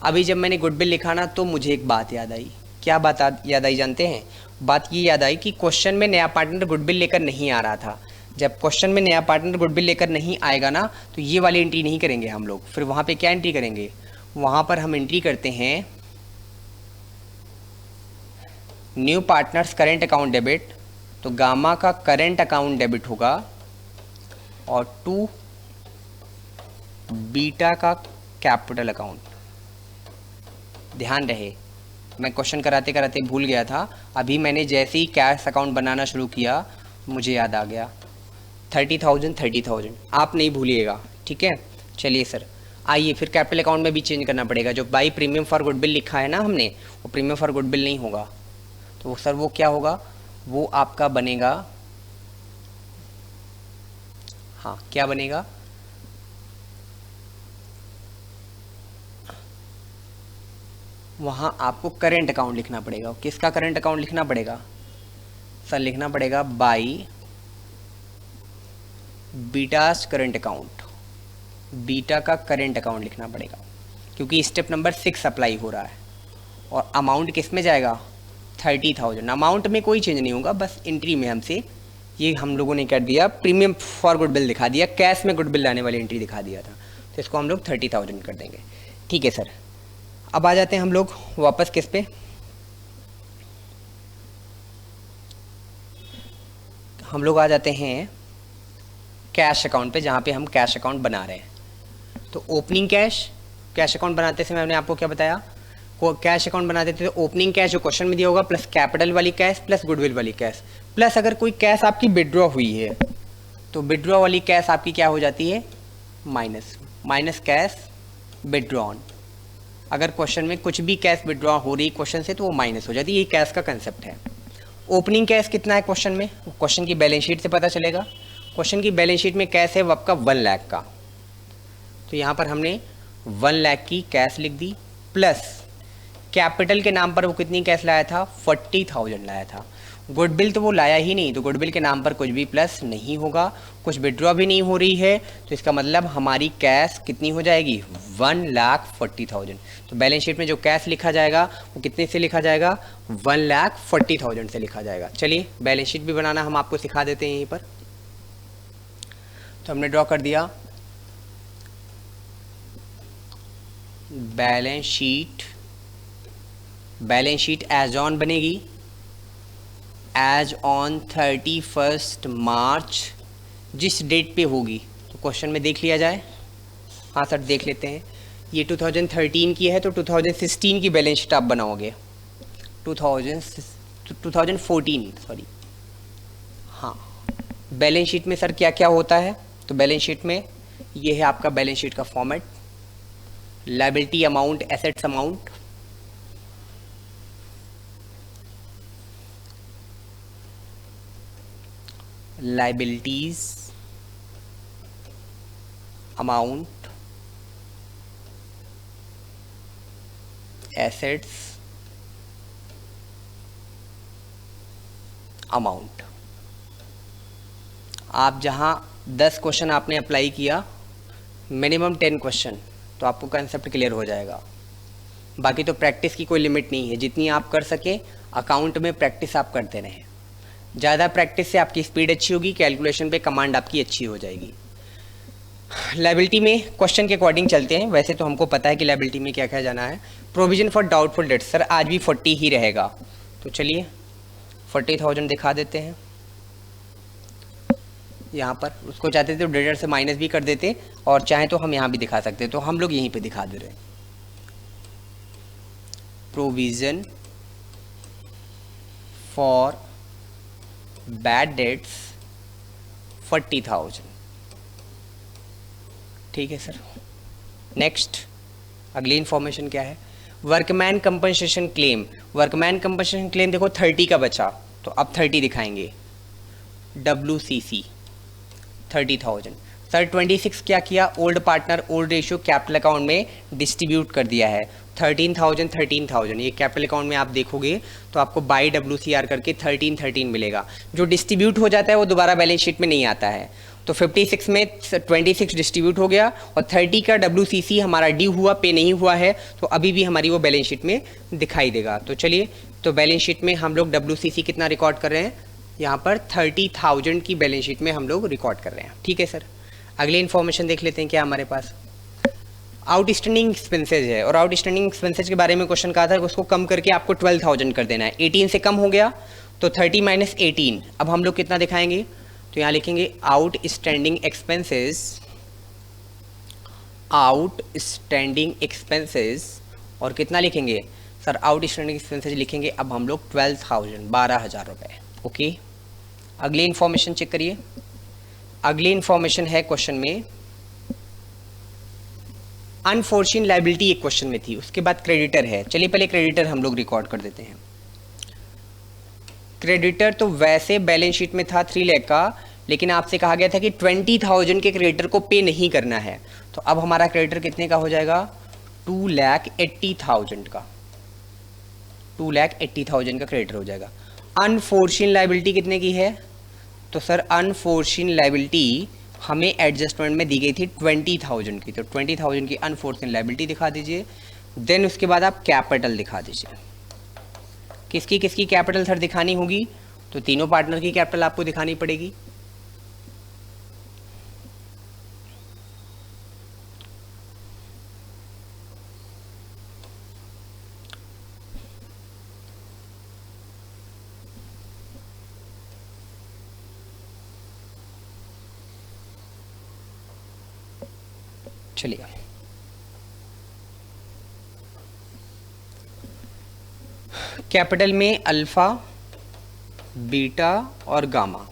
अभी जब मैंने गुडविल लिखा ना तो मुझे एक बात याद आई। क्या बात याद आई जानते हैं? बात ये याद आई कि क्वेश्चन में नया पार्टनर गुडविल लेकर नहीं आ रहा था। जब क्वेश्चन में नया पार्टनर गुडविल लेकर नहीं आएगा ना तो ये वाली एंट्री नहीं करेंगे हम लोग। फिर वहाँ पे क्या एंट्री करेंगे, वहाँ पर हम एंट्री करते हैं new partners current account debit. तो गामा का करेंट अकाउंट डेबिट होगा और टू बीटा का कैपिटल अकाउंट। ध्यान रहे, मैं क्वेश्चन कराते कराते भूल गया था। अभी मैंने जैसे ही कैश अकाउंट बनाना शुरू किया मुझे याद आ गया। 30,000 आप नहीं भूलिएगा, ठीक है। चलिए सर, आइए फिर कैपिटल अकाउंट में भी चेंज करना पड़ेगा। जो बाई प्रीमियम फॉर गुडविल लिखा है ना हमने, वो प्रीमियम फॉर गुडविल नहीं होगा। तो सर वो क्या होगा, वो आपका बनेगा, हाँ क्या बनेगा, वहाँ आपको करेंट अकाउंट लिखना पड़ेगा। किसका करेंट अकाउंट लिखना पड़ेगा सर? लिखना पड़ेगा by betas current account. Beta का करेंट अकाउंट लिखना पड़ेगा क्योंकि स्टेप नंबर 6 अप्लाई हो रहा है। और अमाउंट किस में जाएगा, 30,000। अमाउंट में कोई चेंज नहीं होगा, बस एंट्री में हमसे ये हम लोगों ने कर दिया, प्रीमियम फॉर गुडविल दिखा दिया, कैश में गुडविल लाने वाली एंट्री दिखा दिया था। तो इसको हम लोग 30,000 कर देंगे। ठीक है सर, अब आ जाते हैं हम लोग वापस किस पे, हम लोग आ जाते हैं कैश अकाउंट पे, जहाँ पे हम कैश अकाउंट बना रहे हैं। तो ओपनिंग कैश, कैश अकाउंट बनाते समय मैंने आपको क्या बताया, को कैश अकाउंट बनाते थे तो ओपनिंग कैश जो क्वेश्चन में दिया होगा, प्लस कैपिटल वाली कैश, प्लस गुडविल वाली कैश, प्लस अगर कोई कैश आपकी विड्रॉ हुई है तो विड्रॉ वाली कैश आपकी क्या हो जाती है, माइनस कैश विड्रॉन। अगर क्वेश्चन में कुछ भी कैश विड्रॉ हो रही क्वेश्चन से तो वो माइनस हो जाती है। ये कैश का कंसेप्ट है। ओपनिंग कैश कितना है क्वेश्चन में, क्वेश्चन की बैलेंस शीट से पता चलेगा। क्वेश्चन की बैलेंस शीट में कैश है वो आपका 1 लाख का, तो यहाँ पर हमने 1 लाख की कैश लिख दी, प्लस कैपिटल के नाम पर वो कितनी कैश लाया था, 40,000 लाया था। गुडविल तो वो लाया ही नहीं, तो गुडविल के नाम पर कुछ भी प्लस नहीं होगा, कुछ विड्रॉ भी नहीं हो रही है, तो इसका मतलब हमारी कैश कितनी हो जाएगी 1,40,000। तो बैलेंस शीट में जो कैश लिखा जाएगा वो कितने से लिखा जाएगा 1,40,000 से लिखा जाएगा। चलिए बैलेंस शीट भी बनाना हम आपको सिखा देते हैं यहीं पर। तो हमने ड्रॉ कर दिया balance sheet. Balance sheet as on बनेगी एज ऑन 31 मार्च, जिस डेट पे होगी। तो क्वेश्चन में देख लिया जाए। हाँ सर देख लेते हैं। ये 2013 की है तो 2016 की बैलेंस शीट आप बनाओगे। 2014 सॉरी। हाँ बैलेंस शीट में सर क्या क्या होता है, तो बैलेंस शीट में ये है आपका बैलेंस शीट का format. Liability amount, assets amount, liabilities amount, assets amount. आप जहाँ 10 क्वेश्चन आपने अप्लाई किया, मिनिमम 10 क्वेश्चन, तो आपको कंसेप्ट क्लियर हो जाएगा। बाकी तो प्रैक्टिस की कोई लिमिट नहीं है, जितनी आप कर सकें अकाउंट में प्रैक्टिस आप करते रहें। ज़्यादा प्रैक्टिस से आपकी स्पीड अच्छी होगी, कैलकुलेशन पे कमांड आपकी अच्छी हो जाएगी। लायबिलिटी में क्वेश्चन के अकॉर्डिंग चलते हैं। वैसे तो हमको पता है कि लायबिलिटी में क्या क्या जाना है। Provision for doubtful debts, sir आज भी 40 ही रहेगा, तो चलिए 40,000 दिखा देते हैं यहाँ पर। उसको चाहते थे तो डेटर से माइनस भी कर देते, और चाहे तो हम यहाँ भी दिखा सकते, तो हम लोग यहीं पे दिखा दे रहे हैं। Provision for bad debts 40,000। ठीक है सर। नेक्स्ट अगली इन्फॉर्मेशन क्या है, workman compensation claim. Workman compensation claim देखो 30 का बचा, तो अब 30 दिखाएंगे। WCC 30,000। सर 26 क्या किया, old partner old ratio capital account में डिस्ट्रीब्यूट कर दिया है। 13,000 ये कैपिटल अकाउंट में आप देखोगे तो आपको बाई WCR करके 13 मिलेगा। जो डिस्ट्रीब्यूट हो जाता है वो दोबारा बैलेंस शीट में नहीं आता है। तो 56 में 26 डिस्ट्रीब्यूट हो गया, और 30 का WCC हमारा ड्यू हुआ, पे नहीं हुआ है, तो अभी भी हमारी वो बैलेंस शीट में दिखाई देगा। तो चलिए, तो बैलेंस शीट में हम लोग WCC कितना रिकॉर्ड कर रहे हैं, यहाँ पर 30,000 की बैलेंस शीट में हम लोग रिकॉर्ड कर रहे हैं। ठीक है सर। अगली इन्फॉर्मेशन देख लेते हैं क्या हमारे पास। आउटस्टैंडिंग एक्सपेंसेज है, और आउटस्टैंडिंग एक्सपेंसेज के बारे में क्वेश्चन कहा था, उसको कम करके आपको 12,000 कर देना है। 18 से कम हो गया तो 30 माइनस 18। अब हम लोग कितना दिखाएंगे, तो यहाँ लिखेंगे आउटस्टैंडिंग एक्सपेंसेस, आउटस्टैंडिंग एक्सपेंसेस, और कितना लिखेंगे सर, आउटस्टैंडिंग एक्सपेंसेस लिखेंगे अब हम लोग 12,000, 12,000 रुपये। ओके। अगली इन्फॉर्मेशन चेक करिए। अगली इन्फॉर्मेशन है क्वेश्चन में अनफोर्चुन लायबिलिटी, एक क्वेश्चन में थी, उसके बाद क्रेडिटर है। चलिए पहले क्रेडिटर हम लोग रिकॉर्ड कर देते हैं। क्रेडिटर तो वैसे बैलेंस शीट में था 3 लाख का, लेकिन आपसे कहा गया था कि 20,000 के क्रेडिटर को पे नहीं करना है, तो अब हमारा क्रेडिटर कितने का हो जाएगा 2,80,000 का, 2,80,000 का क्रेडिटर हो जाएगा। अनफोर्चुन लायबिलिटी कितने की है, तो सर अनफोर्चुन लायबिलिटी हमें एडजस्टमेंट में दी गई थी 20,000 की, तो 20,000 की अनफोर्चुन लायबिलिटी दिखा दीजिए। देन उसके बाद आप कैपिटल दिखा दीजिए। किसकी किसकी कैपिटल सर दिखानी होगी, तो तीनों पार्टनर की कैपिटल आपको दिखानी पड़ेगी। चलिए कैपिटल में अल्फा, बीटा और गामा,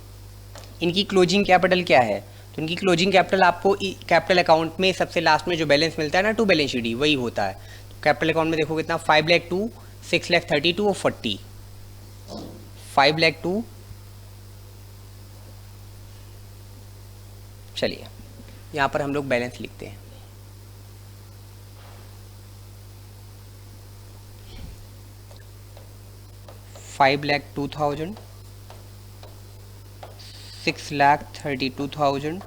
इनकी क्लोजिंग कैपिटल क्या है, तो इनकी क्लोजिंग कैपिटल आपको कैपिटल अकाउंट में सबसे लास्ट में जो बैलेंस मिलता है ना, टू बैलेंस शीट वही होता है। तो कैपिटल अकाउंट में देखो कितना 5,02,000, 6,32,000 और 40, 5,02,000। चलिए यहाँ पर हम लोग बैलेंस लिखते हैं। $5,02,000 6,32,000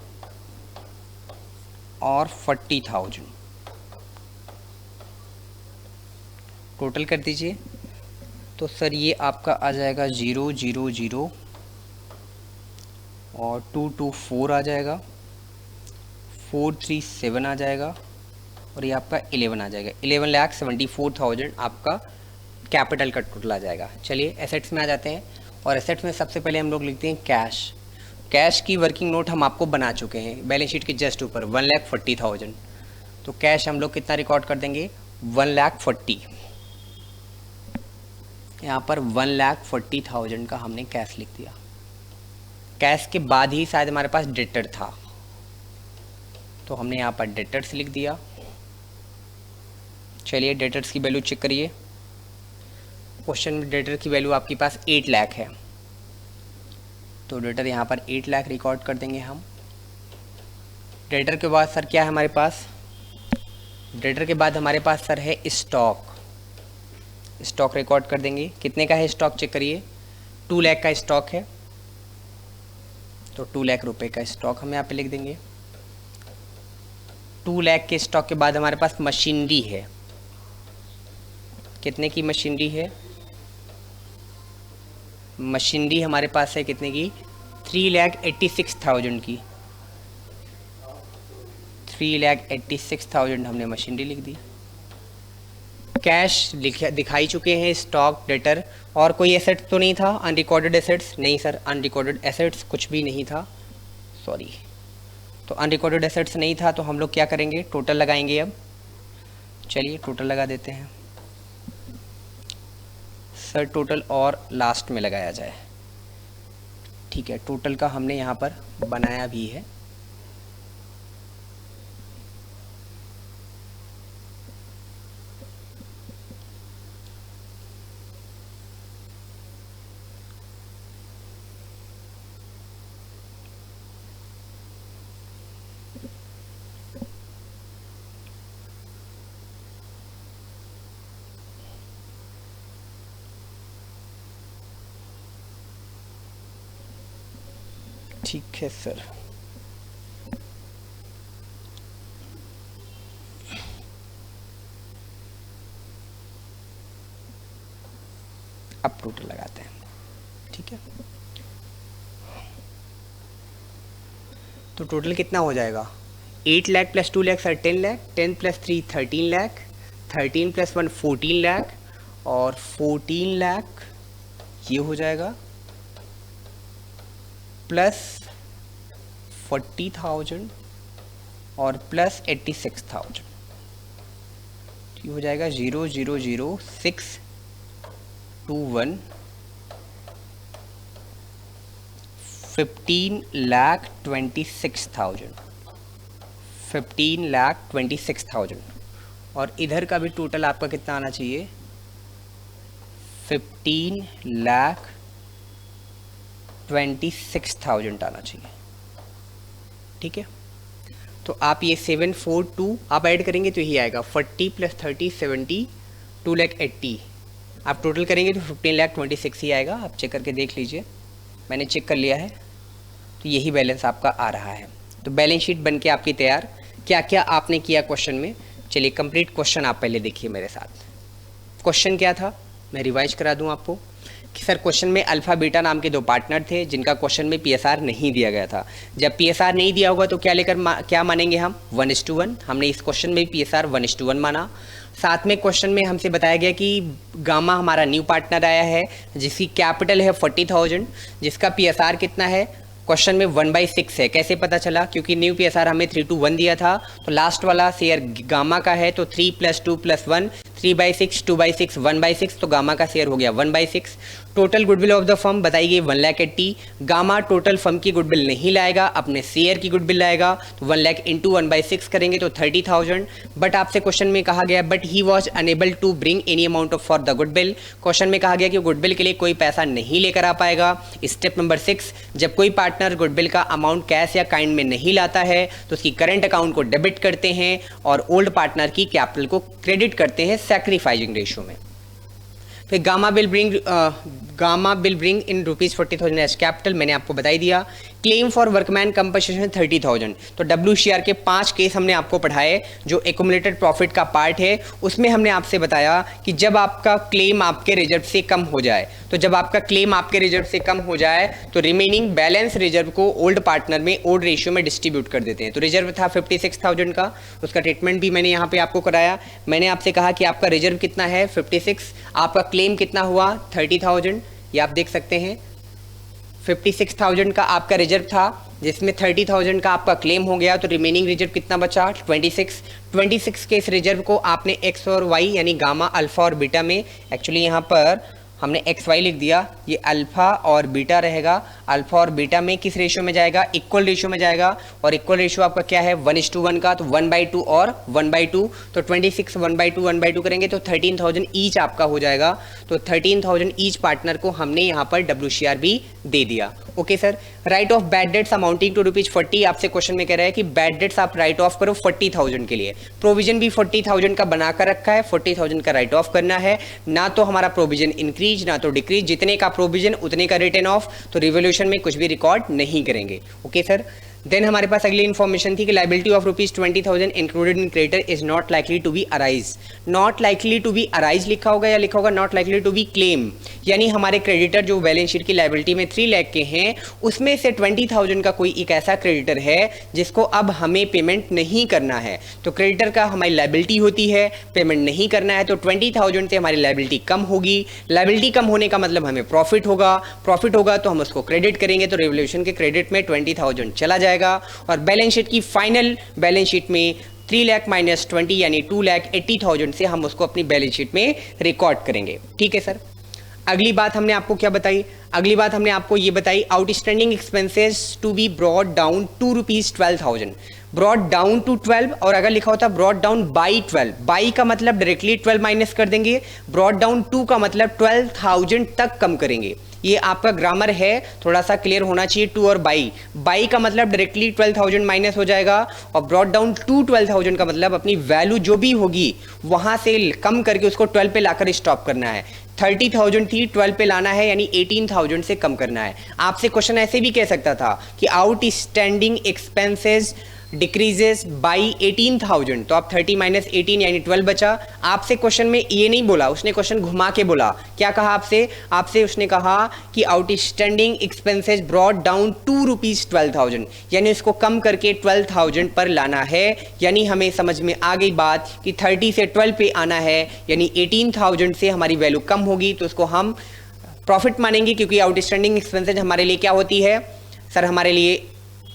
और 40,000 टोटल कर दीजिए। तो सर ये आपका आ जाएगा 000 और 224 आ जाएगा, 437 आ जाएगा और ये आपका 11 आ जाएगा। 11,74,000 आपका कैपिटल का टोटल आ जाएगा। चलिए एसेट्स में आ जाते हैं और एसेट्स में सबसे पहले हम लोग लिखते हैं कैश। कैश की वर्किंग नोट हम आपको बना चुके हैं बैलेंस शीट के जस्ट ऊपर 1,40,000। तो कैश हम लोग कितना रिकॉर्ड कर देंगे 1,40,000। यहाँ पर 1,40,000 का हमने कैश लिख दिया। कैश के बाद ही शायद हमारे पास डेटर था, तो हमने यहाँ पर डेटर्स लिख दिया। चलिए डेटर्स की वैल्यू चेक करिए। क्वेश्चन में डेटर की वैल्यू आपके पास 8 लाख है, तो डेटर यहाँ पर 8 लाख रिकॉर्ड कर देंगे हम। डेटर के बाद सर क्या है हमारे पास, डेटर के बाद हमारे पास सर है स्टॉक। स्टॉक रिकॉर्ड कर देंगे। कितने का है स्टॉक चेक करिए, 2 लाख का स्टॉक है, तो 2 लाख रुपए का स्टॉक हम यहाँ पे लिख देंगे। 2 लाख के स्टॉक के बाद हमारे पास मशीनरी है। कितने की मशीनरी है, मशीनरी हमारे पास है कितने की 3,86,000 की। 3,86,000 हमने मशीनरी लिख दी। कैश दिखाई चुके हैं, स्टॉक डेटर, और कोई एसेट तो नहीं था अनरिकॉर्डेड एसेट्स? नहीं सर, अनरिकॉर्डेड एसेट्स कुछ भी नहीं था, सॉरी। तो अनरिकॉर्डेड एसेट्स नहीं था, तो हम लोग क्या करेंगे टोटल लगाएंगे। अब चलिए टोटल लगा देते हैं सर। टोटल और लास्ट में लगाया जाए, ठीक है। टोटल का हमने यहाँ पर बनाया भी है। ठीक है सर। अब टोटल लगाते हैं, ठीक है। तो टोटल कितना हो जाएगा 8 lakh plus 2 lakh sir 10 lakh, 10 plus 3 13 lakh, 13 plus 1 14 lakh और 14 लाख ये हो जाएगा प्लस 40,000 और प्लस 86,000, ये हो जाएगा 0,00621 15,26,000 15,26,000। और इधर का भी टोटल आपका कितना आना चाहिए 15,26,000 आना चाहिए, ठीक है। तो आप ये 742 आप ऐड करेंगे तो यही आएगा 40 प्लस 30 70 2,80,000 आप टोटल करेंगे तो 15,26,000 ही आएगा। आप चेक करके देख लीजिए, मैंने चेक कर लिया है, तो यही बैलेंस आपका आ रहा है। तो बैलेंस शीट बन के आपकी तैयार। क्या क्या आपने किया क्वेश्चन में, चलिए कंप्लीट क्वेश्चन आप पहले देखिए मेरे साथ। क्वेश्चन क्या था मैं रिवाइज करा दूं आपको कि सर क्वेश्चन में अल्फा बीटा नाम के 2 पार्टनर थे जिनका क्वेश्चन में पीएसआर नहीं दिया गया था। जब पीएसआर नहीं दिया होगा तो क्या क्या मानेंगे हम 1:1। हमने इस क्वेश्चन में पीएसआर 1:1 माना। साथ में क्वेश्चन में हमसे बताया गया कि गामा हमारा न्यू पार्टनर आया है जिसकी कैपिटल है 40,000, जिसका पीएसआर कितना है क्वेश्चन में 1/6 है। कैसे पता चला, क्योंकि न्यू पीएसआर हमें 3:1 दिया था, तो लास्ट वाला शेयर गामा का है, तो 3 + 2 + 1 3/6 2/6 1/6, तो गामा का शेयर हो गया 1/6। Total goodwill of the firm बताई गई 1,80,000। गामा टोटल फर्म की गुडविल नहीं लाएगा, अपने शेयर की गुडविल लाएगा, तो 1,00,000 × 1/6 करेंगे तो 30,000। बट आपसे क्वेश्चन में कहा गया but he was unable to bring any amount of for the goodwill. Question में कहा गया कि गुडविल के लिए कोई पैसा नहीं लेकर आ पाएगा। स्टेप नंबर 6, जब कोई पार्टनर गुडविल का अमाउंट कैश या काइंड में नहीं लाता है तो उसकी करंट अकाउंट को डेबिट करते हैं और ओल्ड पार्टनर की कैपिटल को क्रेडिट करते हैं सैक्रिफाइसिंग रेशियो में। फिर gamma will bring gamma will bring in ₹40,000 as capital, मैंने आपको बता ही दिया। क्लेम फॉर वर्कमैन कंपनसेशन 30,000, तो WCR के 5 केस हमने आपको पढ़ाए जो एक्यूमुलेटेड प्रॉफिट का पार्ट है। उसमें हमने आपसे बताया कि जब आपका क्लेम आपके रिजर्व से कम हो जाए, तो जब आपका क्लेम आपके रिजर्व से कम हो जाए तो रिमेनिंग बैलेंस रिजर्व को ओल्ड पार्टनर में ओल्ड रेशियो में डिस्ट्रीब्यूट कर देते हैं। तो रिजर्व था 56,000 का, उसका ट्रीटमेंट भी मैंने यहाँ पे आपको कराया। मैंने आपसे कहा कि आपका रिजर्व कितना है 56, आपका क्लेम कितना हुआ 30,000, ये आप देख सकते हैं। 56,000 का आपका रिजर्व था जिसमें 30,000 का आपका क्लेम हो गया, तो रिमेनिंग रिजर्व कितना बचा 26 के इस रिजर्व को आपने एक्स और वाई यानी गामा, अल्फा और बीटा में, एक्चुअली यहाँ पर हमने एक्स वाई लिख दिया, ये अल्फा और बीटा रहेगा। अल्फा और बीटा में किस रेशियो में जाएगा, इक्वल रेशियो में जाएगा, और इक्वल रेशियो आपका क्या है 1:1 का, तो 1/2 और 1/2, तो 26 1/2 करेंगे तो 13,000 ईच आपका हो जाएगा। तो 13,000 ईच पार्टनर को हमने यहाँ पर WCR भी दे दिया। Okay sir. Write off bad debts amounting to ₹40, आपसे क्वेश्चन में कह रहा है कि बैड डेट्स आप राइट ऑफ करो 40,000 के लिए। प्रोविजन भी 40,000 का बनाकर रखा है, 40,000 का राइट ऑफ करना है। ना तो हमारा प्रोविजन इंक्रीज ना तो डिक्रीज, जितने का प्रोविजन उतने का रिटर्न ऑफ, तो रिवोल्यूशन में कुछ भी रिकॉर्ड नहीं करेंगे। Okay sir. देन हमारे पास अगली इन्फॉर्मेशन थी कि liability of ₹20,000 included in creditor is not likely to be arise. Not likely to be arise लिखा होगा या लिखा होगा not likely to be claim, यानी हमारे क्रेडिटर जो बैलेंस शीट की लाइबिलिटी में 3 लाख के हैं उसमें से 20,000 का कोई एक ऐसा क्रेडिटर है जिसको अब हमें पेमेंट नहीं करना है। तो क्रेडिटर का हमारी लाइबिलिटी होती है, पेमेंट नहीं करना है, तो 20,000 से हमारी लाइबिलिटी कम होगी। लाइबिलिटी कम होने का मतलब हमें प्रॉफिट होगा, प्रॉफिट होगा तो हम उसको क्रेडिट करेंगे, तो रिवोल्यूशन के क्रेडिट में 20,000 चला जाएगा। और बैलेंस शीट की फाइनल बैलेंस शीट में 3 लाख माइनस 20 यानी 2,80,000 से हम उसको अपनी बैलेंस शीट में रिकॉर्ड करेंगे। ठीक है सर। अगली बात हमने आपको क्या बताई, अगली बात हमने आपको ये बताई outstanding expenses to be brought down to ₹12,000, brought down to 12, और अगर लिखा होता ब्रॉट डाउन बाई 12, बाई का मतलब डायरेक्टली 12 माइनस कर देंगे, ब्रॉट डाउन टू का मतलब 12,000 तक कम करेंगे। ये आपका ग्रामर है, थोड़ा सा क्लियर होना चाहिए। टू और बाई, बाई का मतलब डायरेक्टली 12,000 माइनस हो जाएगा, और ब्रॉट डाउन टू 12,000 का मतलब अपनी वैल्यू जो भी होगी वहां से कम करके उसको 12 पे लाकर स्टॉप करना है। 30,000 थी, 12 पे लाना है यानी 18,000 से कम करना है। आपसे क्वेश्चन ऐसे भी कह सकता था कि आउटस्टैंडिंग एक्सपेंसेस डिक्रीजेस बाई 18,000, तो आप 30 माइनस 18 यानी 12 बचा। आपसे क्वेश्चन में ये नहीं बोला, उसने क्वेश्चन घुमा के बोला। क्या कहा आपसे उसने कहा कि outstanding expenses brought down to ₹12,000, यानी इसको कम करके 12,000 पर लाना है। यानी हमें समझ में आ गई बात कि 30 से 12 पे आना है, यानी 18,000 से हमारी वैल्यू कम होगी, तो उसको हम प्रॉफिट मानेंगे, क्योंकि आउटस्टैंडिंग एक्सपेंसेस हमारे लिए क्या होती है सर, हमारे लिए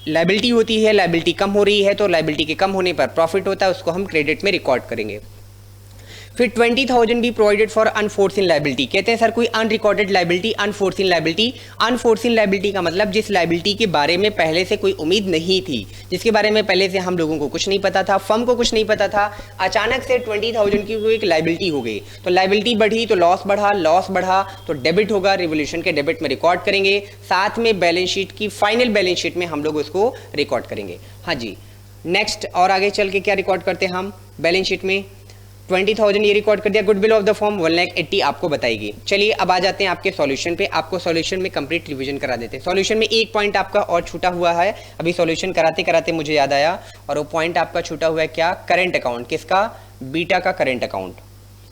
लायबिलिटी होती है। लायबिलिटी कम हो रही है तो लायबिलिटी के कम होने पर प्रॉफिट होता है, उसको हम क्रेडिट में रिकॉर्ड करेंगे। फिर 20,000 भी प्रोवाइडेड फॉर अनफोर्सिन लायबिलिटी। कहते हैं सर कोई unrecorded liability, unforeseen liability. Unforeseen liability का मतलब जिस लायबिलिटी के बारे में पहले से कोई उम्मीद नहीं थी, जिसके बारे में पहले से हम लोगों को कुछ नहीं पता था, फर्म को कुछ नहीं पता था, अचानक से 20,000 की कोई एक लायबिलिटी हो गई, तो लायबिलिटी बढ़ी तो लॉस बढ़ा, लॉस बढ़ा तो डेबिट होगा, रिवोल्यूशन के डेबिट में रिकॉर्ड करेंगे, साथ में बैलेंस शीट की फाइनल बैलेंस शीट में हम लोग उसको रिकॉर्ड करेंगे। हाँ जी, नेक्स्ट और आगे चल के क्या रिकॉर्ड करते हैं हम बैलेंस शीट में, 20,000 ये रिकॉर्ड कर दिया। गुडविल ऑफ द फॉर्म 1,80,000 आपको बताएगी। चलिए अब आ जाते हैं आपके सॉल्यूशन पे, आपको सॉल्यूशन में कंप्लीट रिवीजन करा देते हैं। सॉल्यूशन में एक पॉइंट आपका और छूटा हुआ है, अभी सॉल्यूशन कराते कराते मुझे याद आया, और वो पॉइंट आपका छूटा हुआ है क्या, करंट अकाउंट। किसका, बीटा का करंट अकाउंट,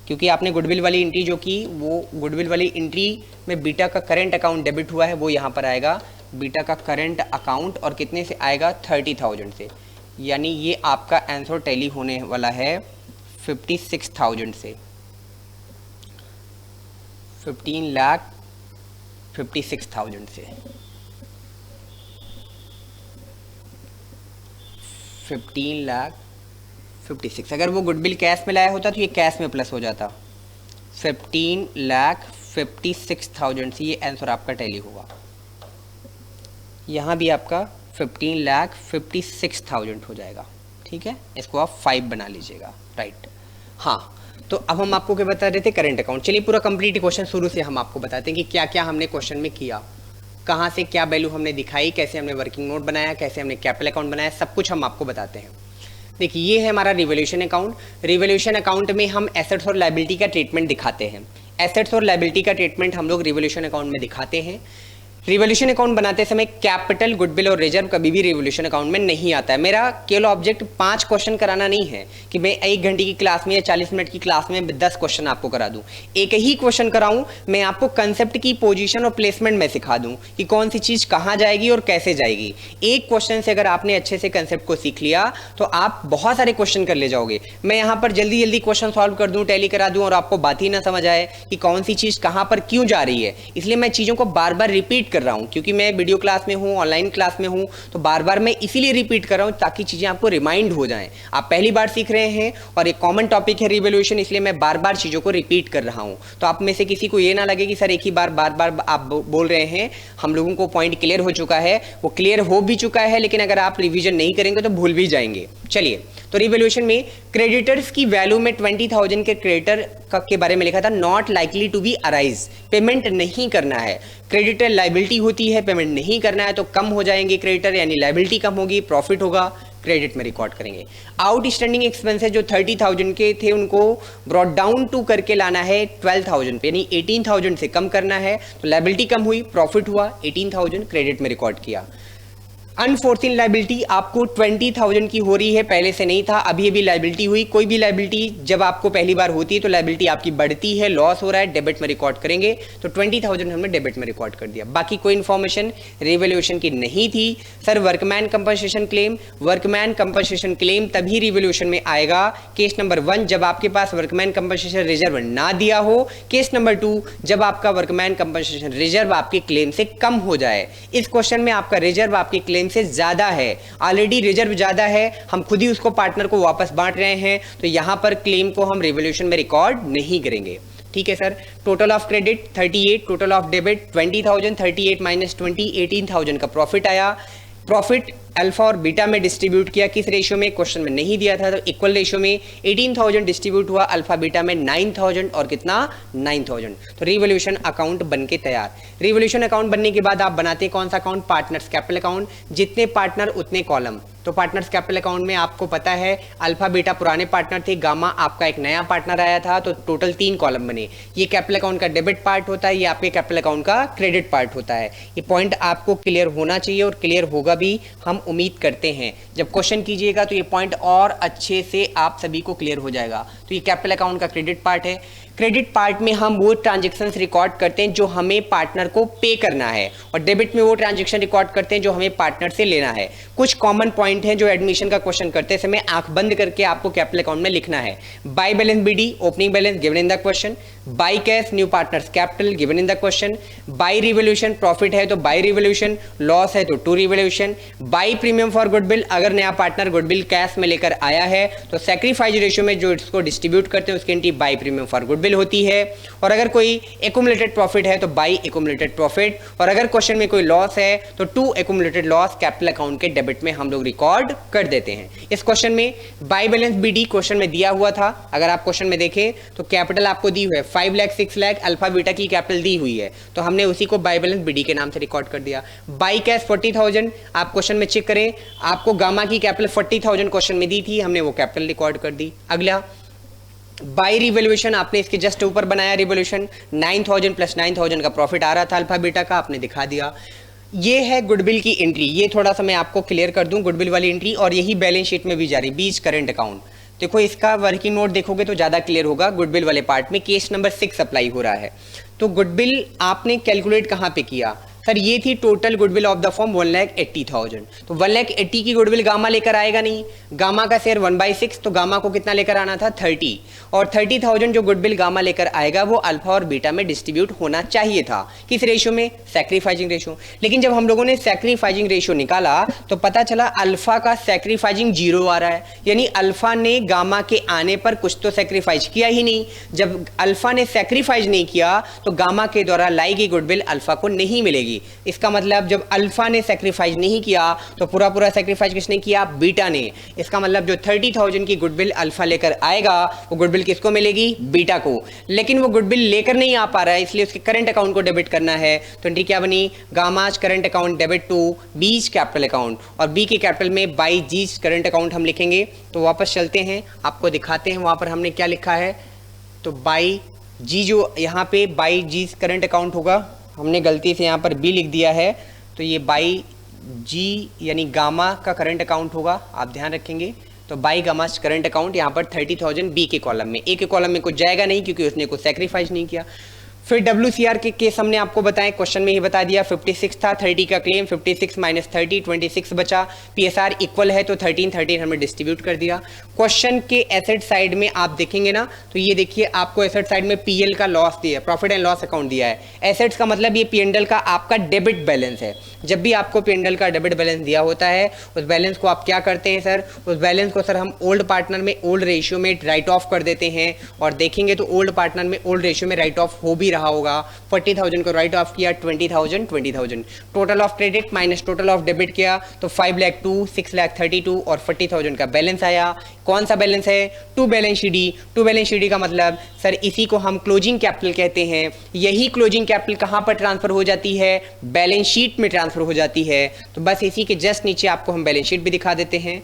क्योंकि आपने गुडविल वाली एंट्री जो की वो गुडविल वाली एंट्री में बीटा का करंट अकाउंट डेबिट हुआ है, वो यहाँ पर आएगा बीटा का करंट अकाउंट, और कितने से आएगा 30,000 से, यानी ये आपका आंसर टैली होने वाला है 56,000 से, 15,56,000 से, 15,56,000। अगर वो गुडविल कैश में लाया होता तो ये कैश में प्लस हो जाता, 15,56,000 से ये आंसर आपका टैली हुआ। यहाँ भी आपका 15,56,000 हो जाएगा। ठीक है, इसको आप 5 बना लीजिएगा, राइट। हाँ, तो अब हम आपको क्या बता रहे थे, करंट अकाउंट। चलिए पूरा कंप्लीट क्वेश्चन शुरू से हम आपको बताते हैं कि क्या क्या हमने क्वेश्चन में किया, कहाँ से क्या वैल्यू हमने दिखाई, कैसे हमने वर्किंग नोट बनाया, कैसे हमने कैपिटल अकाउंट बनाया, सब कुछ हम आपको बताते हैं। देखिए ये है हमारा रिवोल्यूशन अकाउंट। रिवोल्यूशन अकाउंट में हम एसेट्स और लायबिलिटी का ट्रीटमेंट दिखाते हैं। एसेट्स और लायबिलिटी का ट्रीटमेंट हम लोग रिवोल्यूशन अकाउंट में दिखाते हैं। रिवोल्यूशन अकाउंट बनाते समय कैपिटल, गुडविल और रिजर्व कभी भी रिवोल्यूशन अकाउंट में नहीं आता है। मेरा केवल ऑब्जेक्ट 5 क्वेश्चन कराना नहीं है कि मैं 1 घंटे की क्लास में या 40 मिनट की क्लास में 10 क्वेश्चन आपको करा दूं। एक ही क्वेश्चन कराऊं, मैं आपको कंसेप्ट की पोजीशन और प्लेसमेंट में सिखा दूं कि कौन सी चीज कहां जाएगी और कैसे जाएगी। एक क्वेश्चन से अगर आपने अच्छे से कंसेप्ट को सीख लिया तो आप बहुत सारे क्वेश्चन कर ले जाओगे। मैं यहाँ पर जल्दी जल्दी क्वेश्चन सॉल्व कर दूं, टैली करा दूं और आपको बात ही ना समझ आए कि कौन सी चीज कहां पर क्यों जा रही है। इसलिए मैं चीजों को बार बार रिपीट कर रहा हूं, क्योंकि मैं वीडियो क्लास में हूं, ऑनलाइन क्लास में हूं, तो बार बार मैं इसीलिए रिपीट कर रहा हूं ताकि चीजें आपको रिमाइंड हो जाएं। आप पहली बार सीख रहे हैं और एक कॉमन टॉपिक है रिवोल्यूशन, इसलिए मैं बार बार चीजों को रिपीट कर रहा हूं। तो आप में से किसी को ये ना लगे कि सर एक ही बार बार आप बोल रहे हैं। हम लोगों को पॉइंट क्लियर हो चुका है, वो क्लियर हो भी चुका है, लेकिन अगर आप रिविजन नहीं करेंगे तो भूल भी जाएंगे। चलिए, तो रिवोल्यूशन में क्रेडिटर्स की वैल्यू में 20,000 के क्रेडिटर के बारे में लिखा था not likely to be arise, payment नहीं करना है। क्रेडिटर लायबिलिटी होती है, पेमेंट नहीं करना है तो कम हो जाएंगे क्रेडिटर, यानी लायबिलिटी कम होगी, प्रॉफिट होगा, क्रेडिट में रिकॉर्ड करेंगे। आउटस्टैंडिंग एक्सपेंसेस जो 30,000 के थे उनको ब्रॉट डाउन टू करके लाना है 12,000 पे, यानी 18,000 से कम करना है, तो लायबिलिटी कम हुई, प्रॉफिट हुआ, 18,000 क्रेडिट में रिकॉर्ड किया। अनफोर्सिन लायबिलिटी आपको 20,000 की हो रही है, पहले से नहीं था, अभी अभी लायबिलिटी हुई। कोई भी लायबिलिटी जब आपको पहली बार होती है तो लायबिलिटी आपकी बढ़ती है, लॉस हो रहा है, डेबिट में रिकॉर्ड करेंगे, तो 20,000 हमने डेबिट में रिकॉर्ड कर दिया। बाकी कोई इन्फॉर्मेशन रिवोल्यूशन की नहीं थी। Sir workman compensation claim, workman compensation claim तभी रिवोल्यूशन में आएगा केस नंबर 1 जब आपके पास वर्कमैन कंपनसेशन रिजर्व ना दिया हो, केस नंबर 2 जब आपका वर्कमैन कंपनसेशन रिजर्व आपके क्लेम से कम हो जाए। इस क्वेश्चन में आपका रिजर्व आपके क्लेम से ज्यादा है, ऑलरेडी रिजर्व ज्यादा है, हम खुद ही उसको पार्टनर को वापस बांट रहे हैं, तो यहां पर क्लेम को हम रिवोल्यूशन में रिकॉर्ड नहीं करेंगे। ठीक है sir. Total of credit 38, total of debit 20,000, 38 minus 20 18,000 का प्रॉफिट आया। प्रॉफिट अल्फा और बीटा में डिस्ट्रीब्यूट किया, किस रेशियो में, क्वेश्चन में नहीं दिया था, तो इक्वल रेशियो में 18,000 डिस्ट्रीब्यूट हुआ अल्फा बीटा में 9,000 और कितना 9,000। तो रिवोल्यूशन अकाउंट बनके तैयार। रिवोल्यूशन अकाउंट बनने के बाद आप बनाते कौन सा अकाउंट, पार्टनर्स कैपिटल अकाउंट, जितने पार्टनर उतने कॉलम। तो पार्टनर्स कैपिटल अकाउंट में आपको पता है अल्फा बीटा पुराने पार्टनर थे, गामा आपका एक नया पार्टनर आया था, तो टोटल 3 कॉलम बने। ये कैपिटल अकाउंट का डेबिट पार्ट होता है, ये आपके कैपिटल अकाउंट का क्रेडिट पार्ट होता है। ये पॉइंट आपको क्लियर होना चाहिए और क्लियर होगा भी, हम उम्मीद करते हैं। जब क्वेश्चन कीजिएगा तो ये पॉइंट और अच्छे से आप सभी को क्लियर हो जाएगा। तो ये कैपिटल अकाउंट का क्रेडिट पार्ट है। क्रेडिट पार्ट में हम वो ट्रांजैक्शंस रिकॉर्ड करते हैं जो हमें पार्टनर को पे करना है, और डेबिट में वो ट्रांजैक्शन रिकॉर्ड करते हैं जो हमें पार्टनर से लेना है। कुछ कॉमन पॉइंट हैं जो एडमिशन का क्वेश्चन करते समय आंख बंद करके आपको कैपिटल अकाउंट में लिखना है। By balance BD, opening balance given in the question. By cash, new partners capital given in the question. By revaluation, profit है तो बाय रिवोल्यूशन, लॉस है तो to revaluation. By premium for goodwill, अगर नया partner goodwill cash में लेकर आया है तो सैक्रिफाइस रेशियो में जो इसको डिस्ट्रीब्यूट करते हैं उसकी entry by premium for goodwill होती है। और अगर कोई एक्युमुलेटेड प्रॉफिट है तो बाय एक्युमुलेटेड प्रॉफिट, और अगर क्वेश्चन में कोई लॉस है तो to accumulated loss capital account के डेबिट में हम लोग रिकॉर्ड कर देते हैं। इस क्वेश्चन में बाय बैलेंस बीडी क्वेश्चन में दिया हुआ था, अगर आप क्वेश्चन में देखें तो कैपिटल आपको दी हुई है 5 लाख 6 लाख, अल्फा बीटा की कैपिटल दी हुई है, तो हमने उसी को बाय बैलेंस बीडी के नाम से रिकॉर्ड कर दिया। बाय कैश 40,000, आप क्वेश्चन में चेक करें, आपको गामा की कैपिटल 40,000 क्वेश्चन में दी थी, हमने वो कैपिटल रिकॉर्ड कर दी। अगला बाय रिवोल्यूशन, आपने इसके जस्ट ऊपर बनाया रिवोल्यूशन, 9,000 प्लस 9,000 का प्रॉफिट आ रहा था अल्फा बीटा का, आपने दिखा दिया। ये है गुडविल की एंट्री, ये थोड़ा सा मैं आपको क्लियर कर दूं, गुडविल वाली एंट्री, और यही बैलेंस शीट में भी जा रही, बीच करंट अकाउंट। देखो इसका वर्किंग नोट देखोगे तो ज़्यादा क्लियर होगा। गुडविल वाले पार्ट में केस नंबर 6 अप्लाई हो रहा है। तो गुडविल आपने कैलकुलेट कहाँ पे किया, सर ये थी total goodwill of the form 1,80,000, तो 1,80,000 की गुडविल गामा लेकर आएगा नहीं, गामा का शेयर 1/6, तो गामा को कितना लेकर आना था 30, और 30,000 जो गुडविल गामा लेकर आएगा वो अल्फा और बीटा में डिस्ट्रीब्यूट होना चाहिए था, किस रेशियो में, सैक्रिफाइजिंग रेशियो। लेकिन जब हम लोगों ने सैक्रिफाइजिंग रेशियो निकाला तो पता चला अल्फा का सैक्रिफाइजिंग 0 आ रहा है, यानी अल्फा ने गामा के आने पर कुछ तो सैक्रिफाइज किया ही नहीं। जब अल्फा ने सैक्रिफाइज नहीं किया तो गामा के द्वारा लाई गई गुडविल अल्फा को नहीं मिलेगी। मिलेगी। इसका मतलब जब अल्फा ने सेक्रीफाइस नहीं किया तो पूरा पूरा सेक्रीफाइस किसने किया? बीटा ने। इसका मतलब जो 30,000 की गुडविल अल्फा लेकर आएगा वो गुडविल किसको मिलेगी? बीटा को। लेकिन वो गुडविल लेकर नहीं आ पा रहा है, इसलिए उसके करंट अकाउंट को डेबिट करना है। तो एंट्री क्या बनी? Gamma's current account debit to B's capital account, और बी के कैपिटल में बाई जीज करंट अकाउंट हम लिखेंगे। तो वापस चलते हैं, आपको दिखाते हैं वहां पर हमने क्या लिखा है। तो बाई जी, जो यहाँ पे बाई जीज करंट अकाउंट होगा, हमने गलती से यहाँ पर बी लिख दिया है, तो ये बाई जी यानी गामा का करंट अकाउंट होगा, आप ध्यान रखेंगे। तो बाई गामास करंट अकाउंट यहाँ पर 30,000 बी के कॉलम में, ए के कॉलम में कुछ जाएगा नहीं क्योंकि उसने कुछ सेक्रीफाइस नहीं किया। फिर WCR के केस हमने आपको बताएं, क्वेश्चन में ही बता दिया। 56 था, 30 का क्लेम, 56 माइनस 30 26 बचा। PSR इक्वल है तो 13 हमने डिस्ट्रीब्यूट कर दिया। क्वेश्चन के एसेट साइड में आप देखेंगे ना, तो ये देखिए आपको एसेट साइड में PL का लॉस दिया है, प्रॉफिट एंड लॉस अकाउंट दिया है। एसेट्स का मतलब ये P&L का आपका डेबिट बैलेंस है। जब भी आपको P&L का डेबिट बैलेंस दिया होता है, उस बैलेंस को आप क्या करते हैं सर? उस बैलेंस को सर हम ओल्ड पार्टनर में ओल्ड रेशियो में राइट ऑफ कर देते हैं, और देखेंगे तो ओल्ड पार्टनर में ओल्ड रेशियो में राइट ऑफ हो भी रहा होगा। 40,000 को राइट ऑफ किया, 20,000 total of credit minus total of debit किया, तो 5 लाख 2, 6 लाख 32 और 40,000 का बैलेंस आया। कौन सा बैलेंस है? To balance sheet. To balance sheet का मतलब सर इसी को हम क्लोजिंग कैपिटल कहते हैं। यही क्लोजिंग कैपिटल कहां पर ट्रांसफर हो जाती है? बैलेंस शीट में ट्रांसफर हो जाती है। तो बस इसी के जस्ट नीचे आपको हम बैलेंस शीट भी दिखा देते हैं।